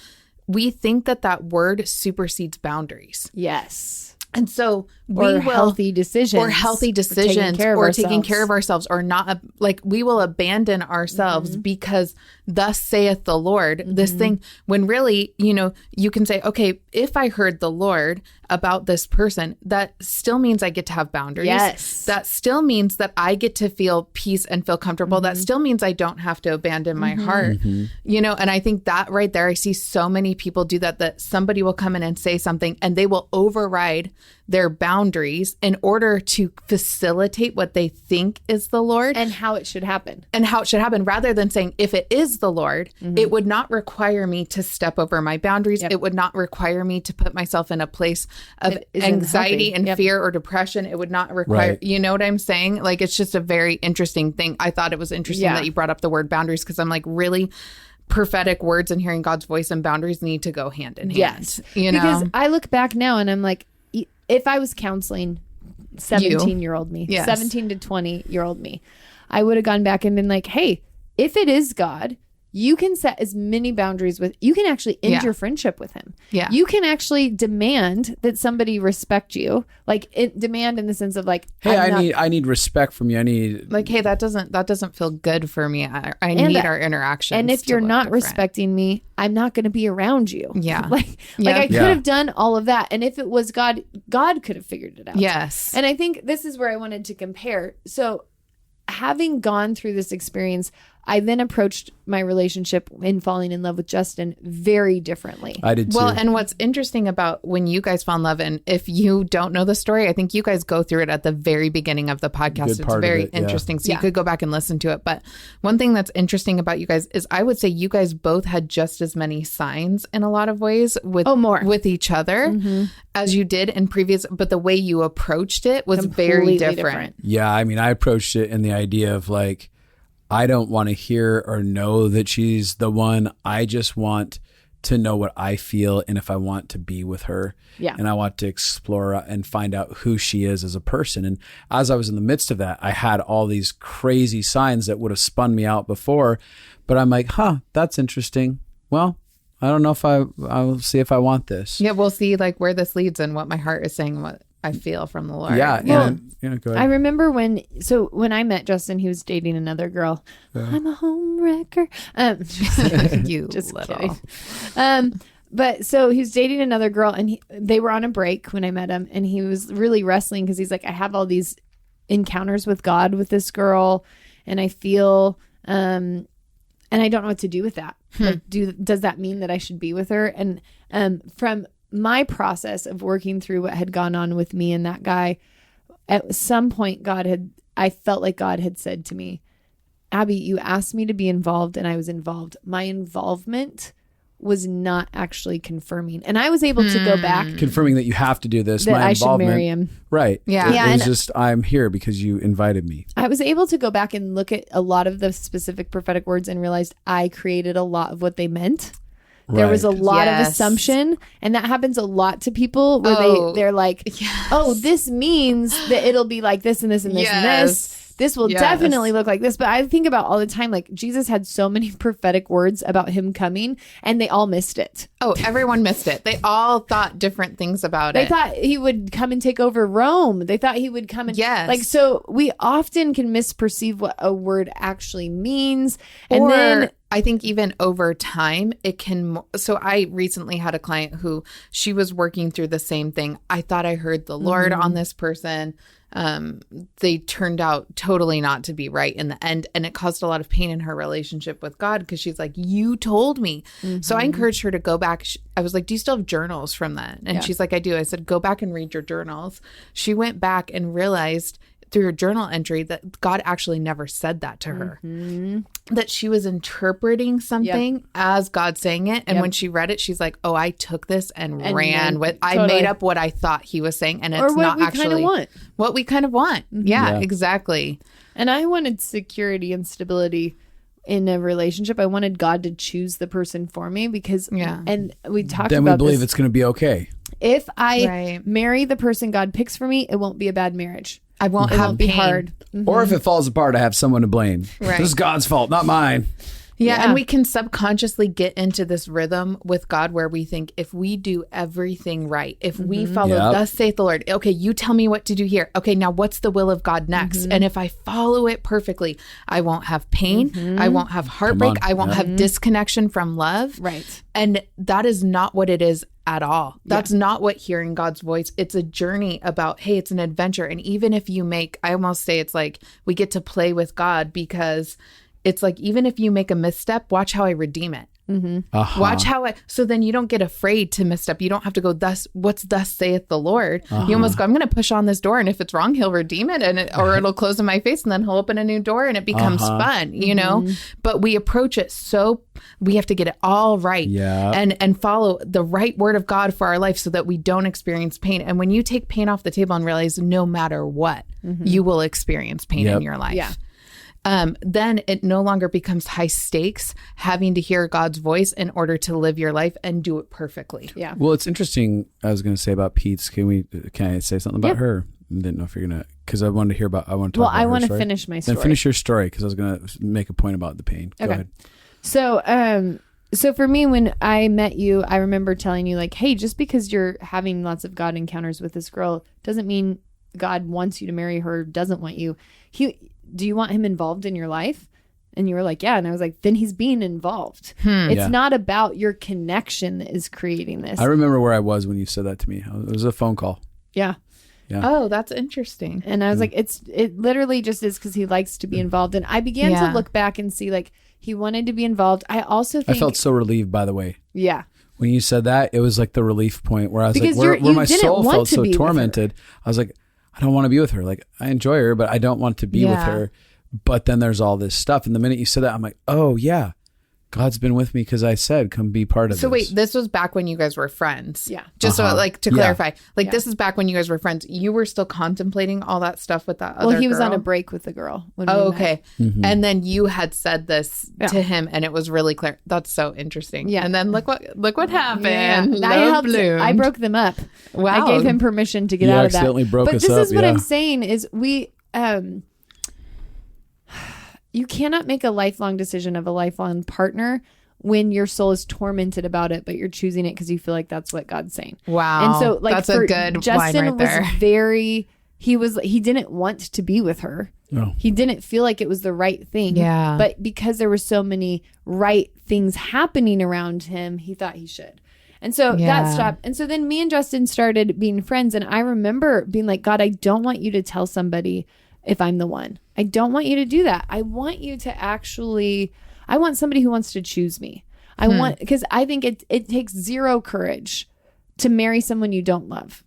we think that word supersedes boundaries. Yes. And so healthy decisions. Or taking care of ourselves, or not, like, we will abandon ourselves because thus saith the Lord, this thing, when really, you can say, okay, if I heard the Lord about this person, that still means I get to have boundaries. Yes. That still means that I get to feel peace and feel comfortable. That still means I don't have to abandon my heart, and I think that right there, I see so many people do that somebody will come in and say something and they will override their boundaries in order to facilitate what they think is the Lord And how it should happen. and how it should happen, rather than saying, if it is the Lord, it would not require me to step over my boundaries. Yep. It would not require me to put myself in a place of It isn't anxiety healthy. and Yep. fear or depression. It would not require, Right. you know what I'm saying? Like, it's just a very interesting thing. I thought it was interesting Yeah. that you brought up the word boundaries, because I'm like, really, prophetic words and hearing God's voice and boundaries need to go hand in hand. Yes. You know? Because I look back now and I'm like, if I was counseling 17-year-old me, Yes. 17 to 20-year-old me, I would have gone back and been like, hey, if it is God, you can set as many boundaries with, you can actually end Yeah. your friendship with him. Yeah. You can actually demand that somebody respect you. Like demand in the sense of like, Hey, I'm not- I need respect from you. I need like, hey, that doesn't feel good for me. I And need that- our interactions. and if to you're look not different. respecting me, I'm not going to be around you. Yeah. like Yeah. I could Yeah. have done all of that. And if it was God, God could have figured it out. Yes. And I think this is where I wanted to compare. So, having gone through this experience, I then approached my relationship in falling in love with Justin very differently. I did too. Well, and what's interesting about when you guys fall in love, and if you don't know the story, I think you guys go through it at the very beginning of the podcast. Good It's part of very it, yeah. interesting. So Yeah. you could go back and listen to it. But one thing that's interesting about you guys is I would say you guys both had just as many signs in a lot of ways with more. with each other as you did in previous, but the way you approached it was very Completely different. Yeah, I mean, I approached it in the idea of like, I don't want to hear or know that she's the one. I just want to know what I feel and if I want to be with her. Yeah. And I want to explore and find out who she is as a person. And as I was in the midst of that, I had all these crazy signs that would have spun me out before. But I'm like, that's interesting. Well, I don't know if I'll see if I want this. Yeah, we'll see like where this leads and what my heart is saying, what I feel from the Lord. Yeah. Go I ahead. remember when I met Justin, he was dating another girl. I'm a home wrecker. You Just little. kidding. But so he was dating another girl, and they were on a break when I met him, and he was really wrestling because he's like, I have all these encounters with God with this girl, and I feel, and I don't know what to do with that. Like, does that mean that I should be with her? And from my process of working through what had gone on with me and that guy, at some point, I felt like God had said to me, Abby, you asked me to be involved, and I was involved. My involvement was not actually confirming. And I was able to go back Confirming that you have to do this. that My I should involvement. marry him. Right. Yeah. Yeah, It was and- just, I'm here because you invited me. I was able to go back and look at a lot of the specific prophetic words and realized I created a lot of what they meant. There was a Right. lot of Yes. assumption, and that happens a lot to people where Oh, they're like, oh, this means that it'll be like this and this and this and this. This will Yes. definitely look like this. But I think about all the time, like Jesus had so many prophetic words about him coming, and they all missed it. Oh, everyone missed it. They all thought different things about They it. thought he would come and take over Rome. They thought he would come and Yes. like, so we often can misperceive what a word actually means. And or then I think even over time, it can. So I recently had a client who she was working through the same thing. I thought I heard the Lord on this person. They turned out totally not to be right in the end. And it caused a lot of pain in her relationship with God because she's like, you told me. So I encouraged her to go back. I was like, do you still have journals from that? And she's like, I do. I said, go back and read your journals. She went back and realized through her journal entry that God actually never said that to her. That she was interpreting something as God saying it. And when she read it, she's like, oh, I took this and ran then with, I totally- made up what I thought he was saying. And Or it's what not we kinda actually want. what we kind of want. Yeah, Yeah. exactly. And I wanted security and stability in a relationship. I wanted God to choose the person for me because, Yeah. and we talked Then we about believe this. it's going to be okay. If I Right. marry the person God picks for me, it won't be a bad marriage. I won't It have won't be pain. hard. Or if it falls apart, I have someone to blame. Right. This is God's fault, not mine. Yeah, Yeah. and we can subconsciously get into this rhythm with God where we think if we do everything right, if we follow, Yep. thus saith the Lord, okay, you tell me what to do here. Okay, now what's the will of God next? And if I follow it perfectly, I won't have pain. I won't have heartbreak. I won't have disconnection from love. Right. And that is not what it is at all. That's not what hearing God's voice. It's a journey about, hey, it's an adventure. And even if you make, I almost say it's like we get to play with God because it's like, even if you make a misstep, watch how I redeem it. Uh-huh. Watch how so then you don't get afraid to mess up. You don't have to go, what's thus saith the Lord. You almost go, I'm going to push on this door. And if it's wrong, he'll redeem it or it'll close in my face and then he'll open a new door and it becomes fun, you know? But we approach it we have to get it all right and follow the right word of God for our life so that we don't experience pain. And when you take pain off the table and realize no matter what, you will experience pain in your life. Yeah. Then it no longer becomes high stakes having to hear God's voice in order to live your life and do it perfectly. Yeah. Well, it's interesting. I was going to say about Pete's. Can I say something about her? I didn't know if you're going to, because I wanted to hear about, I want to talk about her I want to story. finish my story. Then finish your story because I was going to make a point about the pain. Go ahead. So for me, when I met you, I remember telling you like, hey, just because you're having lots of God encounters with this girl doesn't mean God wants you to marry her, doesn't want you. Do you want him involved in your life? And you were like, yeah. And I was like, then he's being involved. It's not about your connection that is creating this. I remember where I was when you said that to me. It was a phone call. Yeah. Oh, that's interesting. And I was like, it literally just is because he likes to be involved. And I began to look back and see like he wanted to be involved. I also think I felt so relieved, by the way. Yeah. When you said that, it was like the relief point where I was Because like, where my didn't soul want felt to so be with tormented. I was like, I don't want to be with her. Like, I enjoy her, but I don't want to be with her. But then there's all this stuff. And the minute you said that, I'm like, oh, yeah. God's been with me because I said, come be part of this. So wait, this was back when you guys were friends. Yeah. Just so like to clarify, like this is back when you guys were friends. You were still contemplating all that stuff with that other Well, he was girl? on a break with the girl. When we okay. met. And then you had said this to him and it was really clear. That's so interesting. Yeah. And then look what happened. Yeah. I broke them up. Wow. I gave him permission to get You out of that. accidentally broke but us this up, is what I'm saying is you cannot make a lifelong decision of a lifelong partner when your soul is tormented about it, but you're choosing it because you feel like that's what God's saying. Wow. And so like that's a good Justin line right there. he didn't want to be with her. No. He didn't feel like it was the right thing. Yeah. But because there were so many right things happening around him, he thought he should. And so that stopped. And so then me and Justin started being friends. And I remember being like, God, I don't want you to tell somebody if I'm the one. I don't want you to do that. I want you to I want somebody who wants to choose me. Because I think it takes zero courage to marry someone you don't love.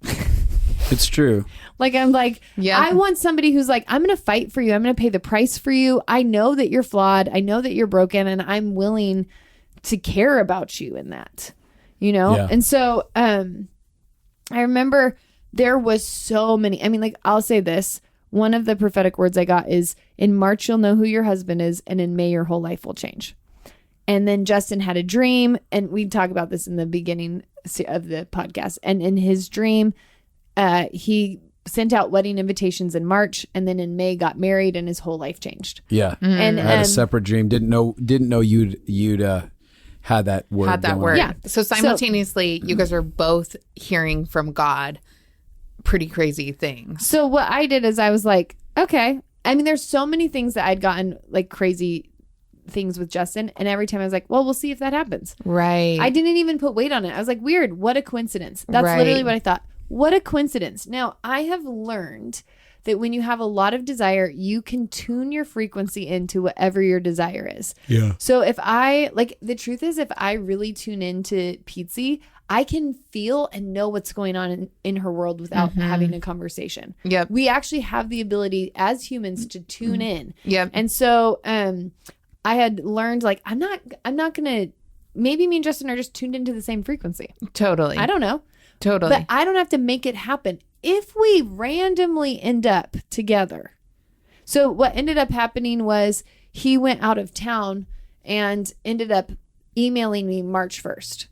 It's true. Like, I'm like, I want somebody who's like, I'm going to fight for you. I'm going to pay the price for you. I know that you're flawed. I know that you're broken, and I'm willing to care about you in that, you know? Yeah. And so, I remember there was so many, I mean, like, I'll say this. One of the prophetic words I got is, in March, you'll know who your husband is, and in May, your whole life will change. And then Justin had a dream, and we talk about this in the beginning of the podcast. And in his dream, he sent out wedding invitations in March, and then in May got married, and his whole life changed. Yeah. And I had a separate dream. Didn't know you'd had that word. Had that word. Yeah. So simultaneously, you guys were both hearing from God pretty crazy things. So what I did is I was like, okay. I mean, there's so many things that I'd gotten like crazy things with Justin, and every time I was like, well, we'll see if that happens. Right. I didn't even put weight on it. I was like, weird, what a coincidence. That's literally what I thought. What a coincidence. Now, I have learned that when you have a lot of desire, you can tune your frequency into whatever your desire is. Yeah. So if the truth is, if I really tune into Pizzi, I can feel and know what's going on in her world without having a conversation. Yep. We actually have the ability as humans to tune in. Yep. And so I had learned, like, I'm not going to, maybe me and Justin are just tuned into the same frequency. Totally. I don't know. Totally. But I don't have to make it happen. If we randomly end up together. So what ended up happening was he went out of town and ended up emailing me March 1st.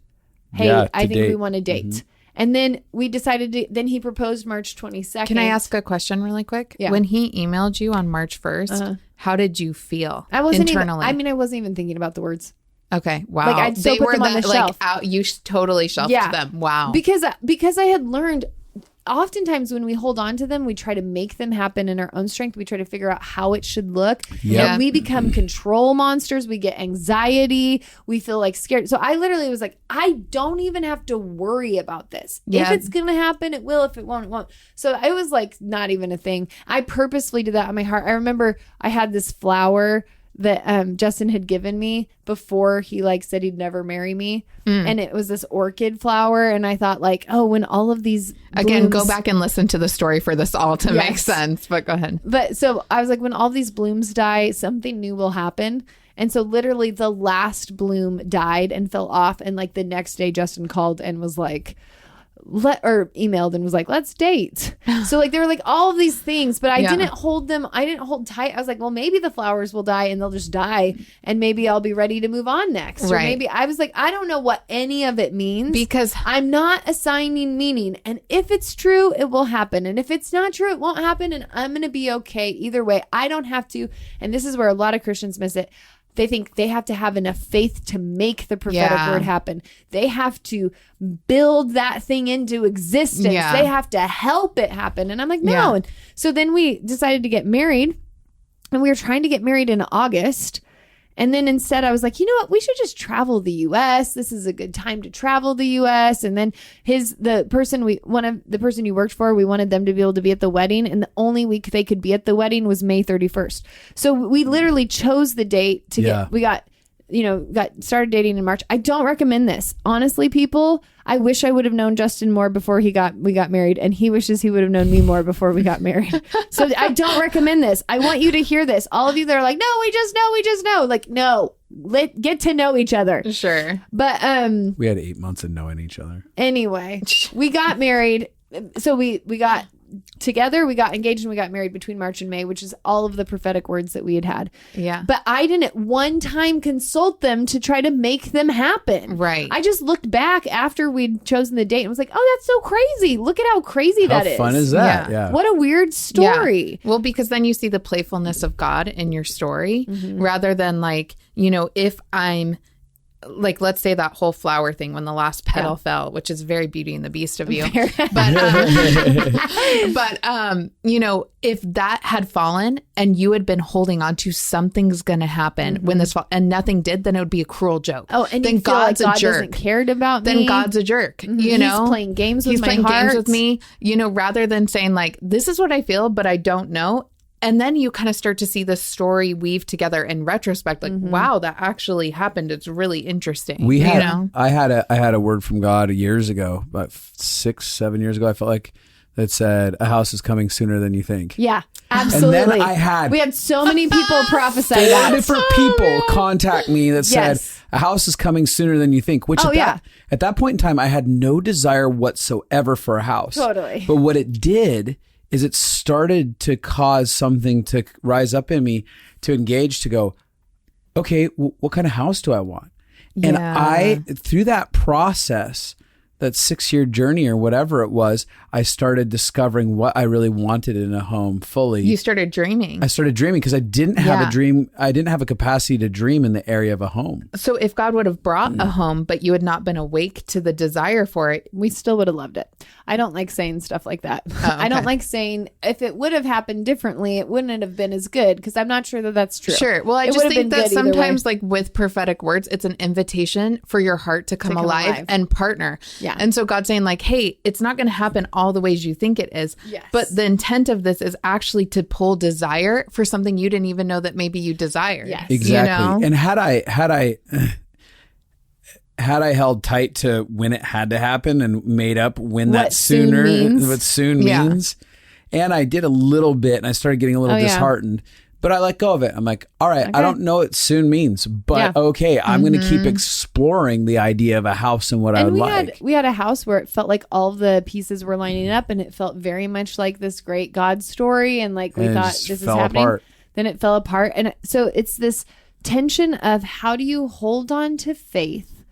Hey, I think we want to date. Mm-hmm. And then we decided then he proposed March 22nd. Can I ask a question really quick? Yeah. When he emailed you on March 1st, how did you feel I wasn't internally? I wasn't even thinking about the words. Okay. Wow. Like, I'd still put them on the shelf. Out, you totally shelved them. Wow. Because I had learned, oftentimes when we hold on to them, we try to make them happen in our own strength. We try to figure out how it should look. Yep. And we become control monsters. We get anxiety. We feel like scared. So I literally was like, I don't even have to worry about this. Yeah. If it's going to happen, it will. If it won't, it won't. So it was like not even a thing. I purposefully did that on my heart. I remember I had this flower that Justin had given me before he like said he'd never marry me. And it was this orchid flower. And I thought like, oh, when all of these Again, blooms... go back and listen to the story for this all to make sense. But go ahead. But so I was like, when all these blooms die, something new will happen. And so literally the last bloom died and fell off. And like the next day Justin called and was like, emailed and was like, let's date. So like there were like all of these things, but I didn't hold them. I didn't hold tight. I was like, well, maybe the flowers will die and they'll just die and maybe I'll be ready to move on next. Or maybe I was like, I don't know what any of it means because I'm not assigning meaning. And if it's true, it will happen. And if it's not true, it won't happen. And I'm going to be okay either way. I don't have to. And this is where a lot of Christians miss it. They think they have to have enough faith to make the prophetic word happen. They have to build that thing into existence. They have to help it happen. And I'm like, no. And so then we decided to get married, and we were trying to get married in August. And then instead I was like, you know what? We should just travel the U.S. This is a good time to travel the U.S. And then the person you worked for, we wanted them to be able to be at the wedding. And the only week they could be at the wedding was May 31st. So we literally chose the date to got started dating in March. I don't recommend this. Honestly, people, I wish I would have known Justin more before we got married, and he wishes he would have known me more before we got married. So I don't recommend this. I want you to hear this. All of you that are like, no, we just know. Like, no, get to know each other. Sure. But we had 8 months of knowing each other. Anyway, we got married. So we got together, we got engaged, and we got married between March and May, which is all of the prophetic words that we had. Yeah. But I didn't one time consult them to try to make them happen. Right. I just looked back after we'd chosen the date and was like, oh, that's so crazy. Look at how crazy that is. How fun is that? Yeah. What a weird story. Yeah. Well, because then you see the playfulness of God in your story rather than like, if I'm like, let's say that whole flower thing when the last petal fell, which is very Beauty and the Beast of you. But if that had fallen and you had been holding on to something's going to happen when this fall and nothing did, then it would be a cruel joke. Oh, and then you feel God's like God a jerk. Doesn't cared about me. Then God's a jerk. You know, he's playing games with he's my playing heart. games with me. Rather than saying like, this is what I feel, but I don't know. And then you kind of start to see the story weave together in retrospect. Like, wow, that actually happened. It's really interesting. I had a word from God years ago, about 6-7 years ago. I felt like that said, a house is coming sooner than you think. Yeah, absolutely. And then we had so many people prophesy that. 4 different people contact me that said, a house is coming sooner than you think. Which at that point in time, I had no desire whatsoever for a house. Totally. But what it did is it started to cause something to rise up in me to engage, to go, okay, what kind of house do I want? And I, through that process, that 6-year journey or whatever it was, I started discovering what I really wanted in a home fully. You started dreaming. I started dreaming because I didn't have a dream. I didn't have a capacity to dream in the area of a home. So if God would have brought a home, but you had not been awake to the desire for it, we still would have loved it. I don't like saying stuff like that. Oh, okay. I don't like saying if it would have happened differently, it wouldn't have been as good, because I'm not sure that that's true. Sure. Well, I just think that sometimes like with prophetic words, it's an invitation for your heart to come alive and partner. Yeah. And so God's saying like, hey, it's not going to happen all the ways you think it is. Yes. But the intent of this is actually to pull desire for something you didn't even know that maybe you desired. Yes. Exactly. And had I held tight to when it had to happen and made up when what soon means, and I did a little bit and I started getting a little disheartened, but I let go of it. I'm like, all right, I don't know what soon means, but okay, I'm going to keep exploring the idea of a house and what I would like. We had a house where it felt like all the pieces were lining up, and it felt very much like this great God story, and like we thought this is happening. Apart. Then it fell apart. And so it's this tension of how do you hold on to faith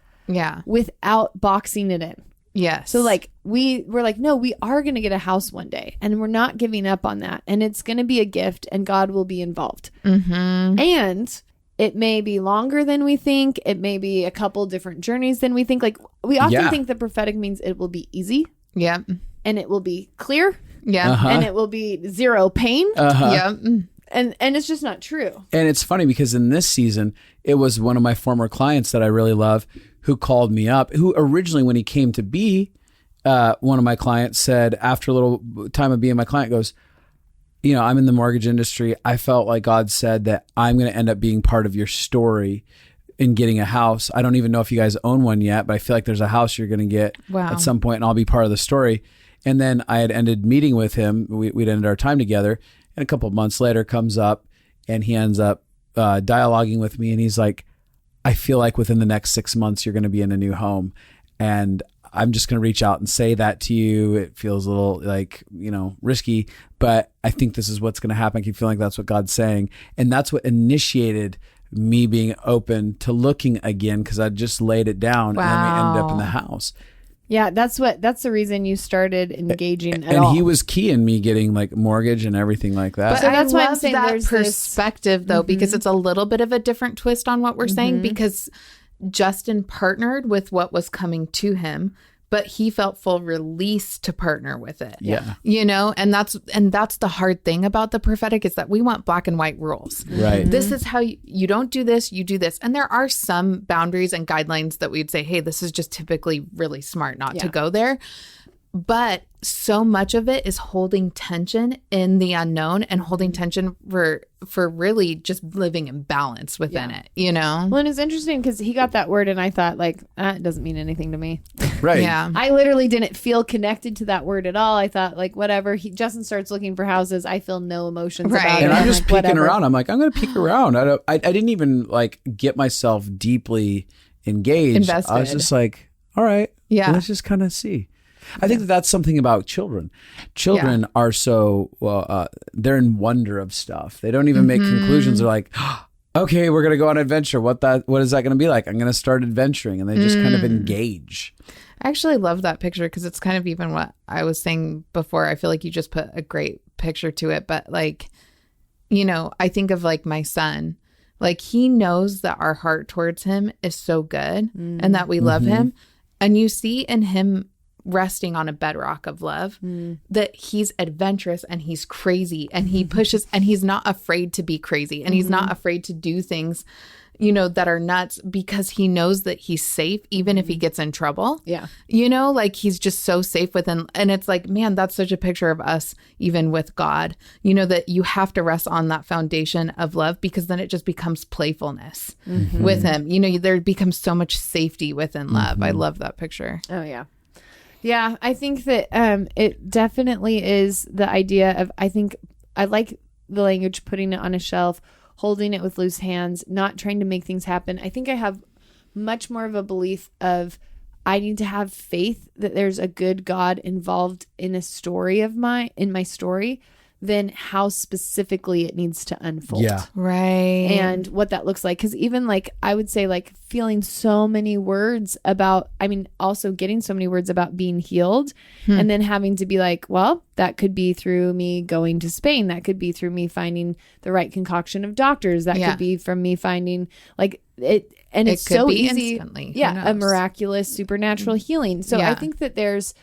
without boxing it in. Yes. So like we're like, no, we are going to get a house one day, and we're not giving up on that. And it's going to be a gift, and God will be involved. Mm-hmm. And it may be longer than we think. It may be a couple different journeys than we think. Like we often think the prophetic means it will be easy. Yeah. And it will be clear. Yeah. And it will be zero pain. Yeah. And it's just not true. And it's funny because in this season, it was one of my former clients that I really love who called me up, who originally, when he came to be one of my clients, said after a little time of being my client, goes, I'm in the mortgage industry. I felt like God said that I'm going to end up being part of your story in getting a house. I don't even know if you guys own one yet, but I feel like there's a house you're going to get at some point, and I'll be part of the story. And then I had ended meeting with him. We'd ended our time together, and a couple of months later comes up, and he ends up dialoguing with me, and he's like, I feel like within the next 6 months, you're going to be in a new home. And I'm just going to reach out and say that to you. It feels a little like, risky, but I think this is what's going to happen. I keep feeling like that's what God's saying. And that's what initiated me being open to looking again, because I just laid it down and then we ended up in the house. Yeah, that's the reason you started engaging at and all. he was key in me getting like mortgage and everything like that. But So that's why I'm love saying that there's perspective though, because it's a little bit of a different twist on what we're saying, because Justin partnered with what was coming to him, but he felt full release to partner with it. Yeah. And that's the hard thing about the prophetic, is that we want black and white rules. Right. This is how you don't do this, you do this. And there are some boundaries and guidelines that we'd say, hey, this is just typically really smart not to go there. But so much of it is holding tension in the unknown and holding tension for really just living in balance within it, Well, and it's interesting because he got that word and I thought like, it doesn't mean anything to me. Right. Yeah. I literally didn't feel connected to that word at all. I thought like, whatever. Justin starts looking for houses. I feel no emotions about it. And I'm just like, peeking whatever. around. I'm like, I'm going to peek around. I didn't even like get myself deeply engaged. Invested. I was just like, all right, Yeah. let's just kind of see. I think that's something about children. Children are so, they're in wonder of stuff. They don't even make conclusions. They're like, okay, we're going to go on an adventure. What is that going to be like? I'm going to start adventuring. And they just kind of engage. I actually love that picture because it's kind of even what I was saying before. I feel like you just put a great picture to it. But like, I think of like my son. Like he knows that our heart towards him is so good and that we love him. And you see in him resting on a bedrock of love that he's adventurous and he's crazy and he pushes and he's not afraid to be crazy and he's not afraid to do things that are nuts because he knows that he's safe even if he gets in trouble. Like he's just so safe within. And it's like, man, that's such a picture of us even with God, that you have to rest on that foundation of love, because then it just becomes playfulness with him. There becomes so much safety within love. I love that picture. Oh yeah. Yeah, I think that it definitely is the idea of, I think I like the language, putting it on a shelf, holding it with loose hands, not trying to make things happen. I think I have much more of a belief of I need to have faith that there's a good God involved in a story of in my story, than how specifically it needs to unfold. Yeah. Right. And what that looks like. Because even like, I would say like feeling so many words about, also getting so many words about being healed and then having to be like, well, that could be through me going to Spain. That could be through me finding the right concoction of doctors. That could be from me finding like it. And it's could so be easy. Instantly. Who Yeah. A knows? miraculous supernatural healing. So Yeah. I think that there's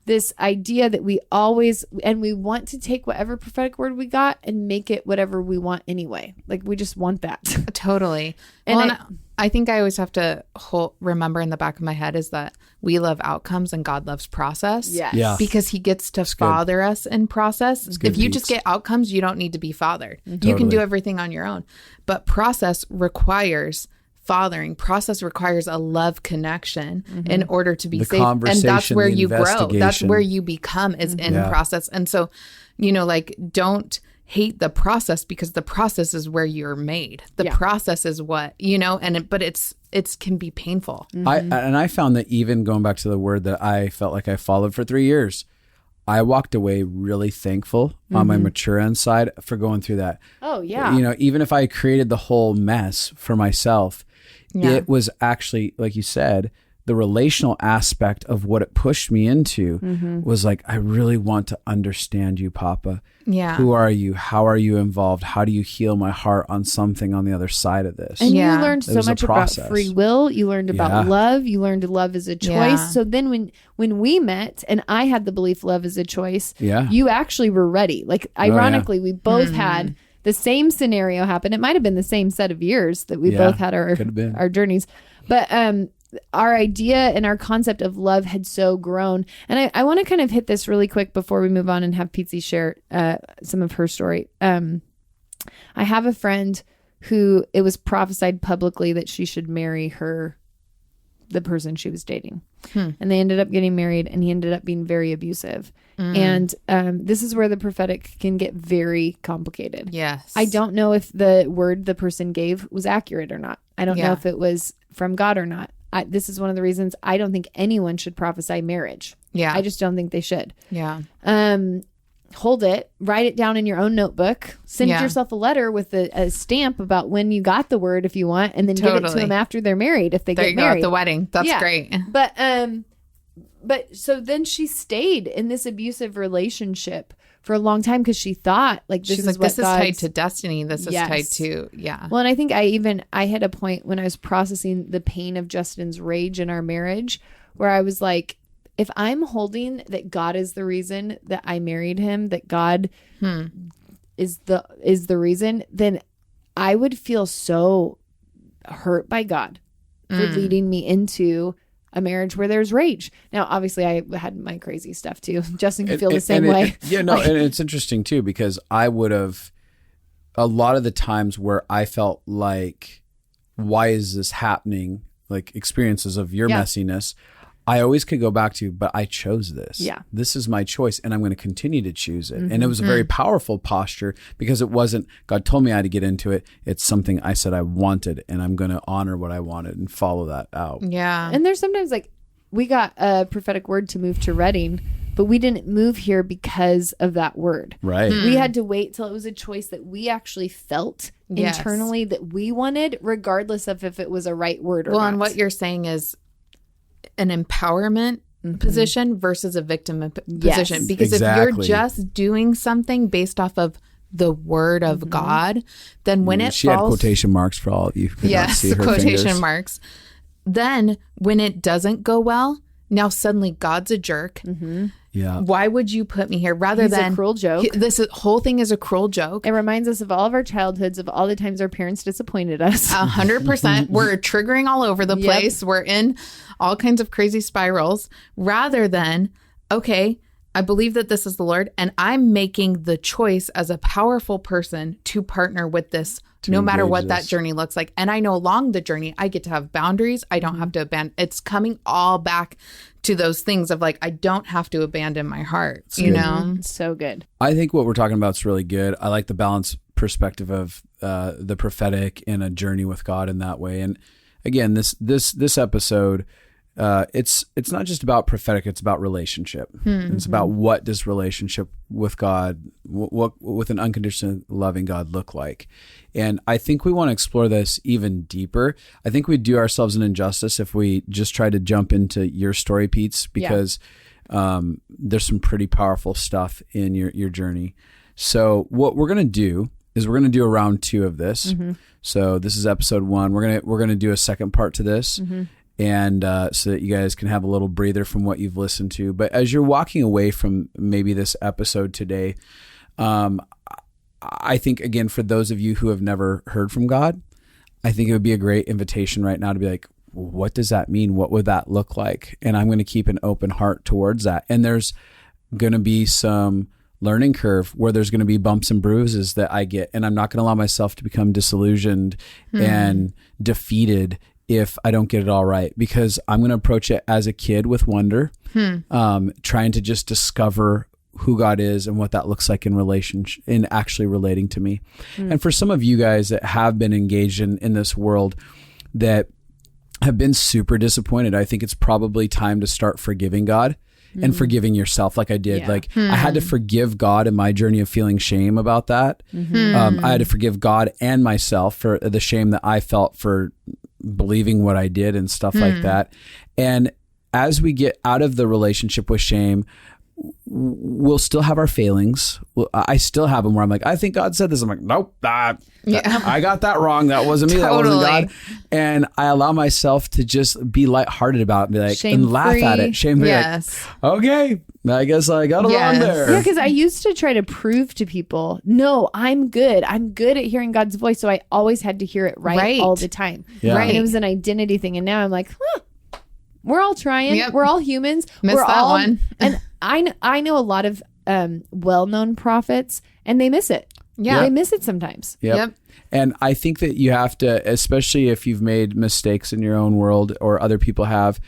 this idea that we always, and we want to take whatever prophetic word we got and make it whatever we want anyway. Like we just want that. Totally. And And I think I always have to remember in the back of my head is that we love outcomes and God loves process. Yes. Yeah. Because he gets to father us in process. If you just get outcomes, you don't need to be fathered. You can Totally. do everything on your own. But process requires fathering. Process requires a love connection in order to be The safe. And that's conversation, where the you grow. That's investigation. where you become is in Yeah. process. And so, like don't hate the process, because the process is where you're made. The process is what, but it can be painful. I found that even going back to the word that I felt like I followed for 3 years, I walked away really thankful on my mature end side for going through that. Oh yeah. Even if I created the whole mess for myself, it was actually, like you said, the relational aspect of what it pushed me into was like, I really want to understand you, Papa. Yeah. Who are you? How are you involved? How do you heal my heart on something on the other side of this? And Yeah. you learned It so was a much about process. free will. You learned about love. You learned love as a choice. Yeah. So then when we met and I had the belief love is a choice, Yeah. you actually were ready. Like ironically, we both had the same scenario happen. It might have been the same set of years that we both had could have been. our journeys. But our idea and our concept of love had so grown. And I want to kind of hit this really quick before we move on and have Pizzi share some of her story. I have a friend who it was prophesied publicly that she should marry the person she was dating. And they ended up getting married, and he ended up being very abusive. And this is where the prophetic can get very complicated. Yes. I don't know if the word the person gave was accurate or not. I don't know if it was from God or not. This is one of the reasons I don't think anyone should prophesy marriage. Yeah. I just don't think they should. Yeah. Hold it, write it down in your own notebook, send yourself a letter with a stamp about when you got the word if you want, and then give it to them after they're married if they get married. There you go, at the wedding. That's great. But so then she stayed in this abusive relationship for a long time because she thought like this is tied to destiny. This is tied to Well, and I think I hit a point when I was processing the pain of Justin's rage in our marriage where I was like, if I'm holding that God is the reason that I married him, that God is the reason, then I would feel so hurt by God for leading me into a marriage where there's rage. Now, obviously, I had my crazy stuff too. Justin can feel the same way. And it's interesting too, because I would have, a lot of the times where I felt like, why is this happening? Like experiences of your messiness, I always could go back to, but I chose this. Yeah. This is my choice, and I'm going to continue to choose it. And it was a very powerful posture because it wasn't, God told me I had to get into it. It's something I said I wanted, and I'm going to honor what I wanted and follow that out. Yeah. And there's sometimes like we got a prophetic word to move to Redding, but we didn't move here because of that word. Right. We had to wait till it was a choice that we actually felt internally that we wanted, regardless of if it was a right word or not. Well, and what you're saying is an empowerment position versus a victim position. Because if you're just doing something based off of the word of God, then when it she falls... had quotation marks for all of you. Yes, quotation marks. Then when it doesn't go well, now suddenly God's a jerk. Yeah. Why would you put me here? Rather than a cruel joke. This whole thing is a cruel joke. It reminds us of all of our childhoods, of all the times our parents disappointed us. 100%. We're triggering all over the place. We're in all kinds of crazy spirals. Rather than, okay, I believe that this is the Lord, and I'm making the choice as a powerful person to partner with this, no matter what that journey looks like. And I know along the journey, I get to have boundaries. I don't have to abandon. It's coming all back to those things of like, I don't have to abandon my heart, you know? So good. I think what we're talking about is really good. I like the balanced perspective of the prophetic and a journey with God in that way. And again, this episode, it's not just about prophetic, it's about relationship. It's about what does relationship with God, what with an unconditionally loving God look like. And I think we want to explore this even deeper. I think we'd do ourselves an injustice if we just tried to jump into your story, Pete's, because there's some pretty powerful stuff in your journey. So what we're going to do is we're going to do a round 2 of this. So this is episode 1. We're going to do a second part to this. And so that you guys can have a little breather from what you've listened to. But as you're walking away from maybe this episode today, I think, again, for those of you who have never heard from God, I think it would be a great invitation right now to be like, what does that mean? What would that look like? And I'm going to keep an open heart towards that. And there's going to be some learning curve where there's going to be bumps and bruises that I get. And I'm not going to allow myself to become disillusioned and defeated if I don't get it all right, because I'm going to approach it as a kid with wonder, trying to just discover who God is and what that looks like in relationship, in actually relating to me. And for some of you guys that have been engaged in this world that have been super disappointed, I think it's probably time to start forgiving God and forgiving yourself like I did. Yeah. Like I had to forgive God in my journey of feeling shame about that. I had to forgive God and myself for the shame that I felt for believing what I did and stuff like that. And as we get out of the relationship with shame, we'll still have our failings. I still have them where I'm like, I think God said this. I'm like, nope, I got that wrong. That wasn't me. That wasn't God. And I allow myself to just be lighthearted about it and be like, and laugh at it. Shame-free. Yes. Like, okay, I guess I got it wrong there. Yeah, because I used to try to prove to people, no, I'm good. I'm good at hearing God's voice. So I always had to hear it right all the time. Yeah. And it was an identity thing. And now I'm like, We're all trying. Yep. We're all humans. Missed We're that all, one. And I know a lot of well-known prophets, and they miss it. Yeah. They miss it sometimes. Yep. And I think that you have to, especially if you've made mistakes in your own world or other people have,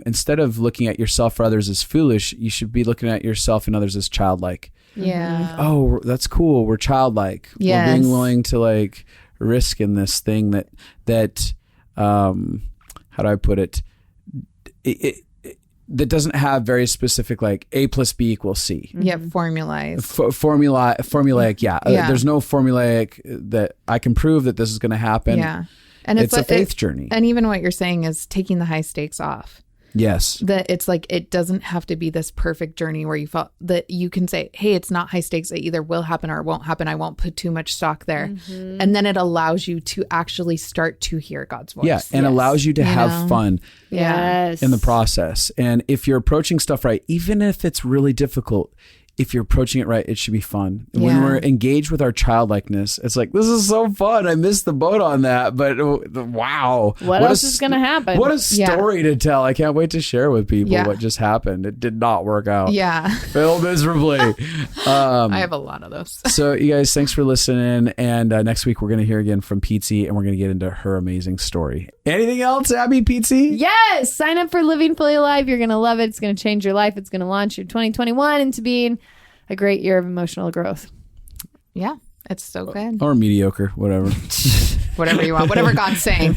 instead of looking at yourself or others as foolish, you should be looking at yourself and others as childlike. Yeah. Oh, that's cool. We're childlike. Yes. We're being willing to like risk in this thing that how do I put it? That doesn't have very specific like A plus B equals C. Yeah. Formalized. Formulaic. Yeah. Yeah. There's no formulaic that I can prove that this is going to happen. Yeah. And It's a like, faith journey. And even what you're saying is taking the high stakes off. Yes. That it's like, it doesn't have to be this perfect journey where you felt that you can say, hey, it's not high stakes. It either will happen or it won't happen. I won't put too much stock there. Mm-hmm. And then it allows you to actually start to hear God's voice. Yeah. And allows you to have know? fun Yes. in the process. And if you're approaching stuff right, even if it's really difficult, if you're approaching it right, it should be fun. And when Yeah. we're engaged with our childlikeness, it's like, this is so fun. I missed the boat on that, but wow. What else is going to happen? What a story to tell. I can't wait to share with people Yeah. what just happened. It did not work out. Yeah. Failed miserably. I have a lot of those. So you guys, thanks for listening. And next week we're going to hear again from Pizzi, and we're going to get into her amazing story. Anything else, Abby Pizzi? Yes. Sign up for Living Fully Alive. You're going to love it. It's going to change your life. It's going to launch your 2021 into being a great year of emotional growth. Yeah. It's so good. Or mediocre, whatever. Whatever you want. Whatever God's saying.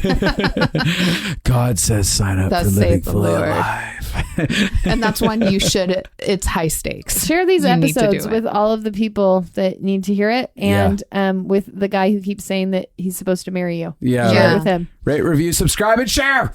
God says sign up Thus for Living saith the Fully Lord. Alive. And that's when you should, it's high stakes. Share these You need to do episodes it. with all of the people that need to hear it, and with the guy who keeps saying that he's supposed to marry you. Yeah. Share Yeah. it with him. Rate, review, subscribe, and share.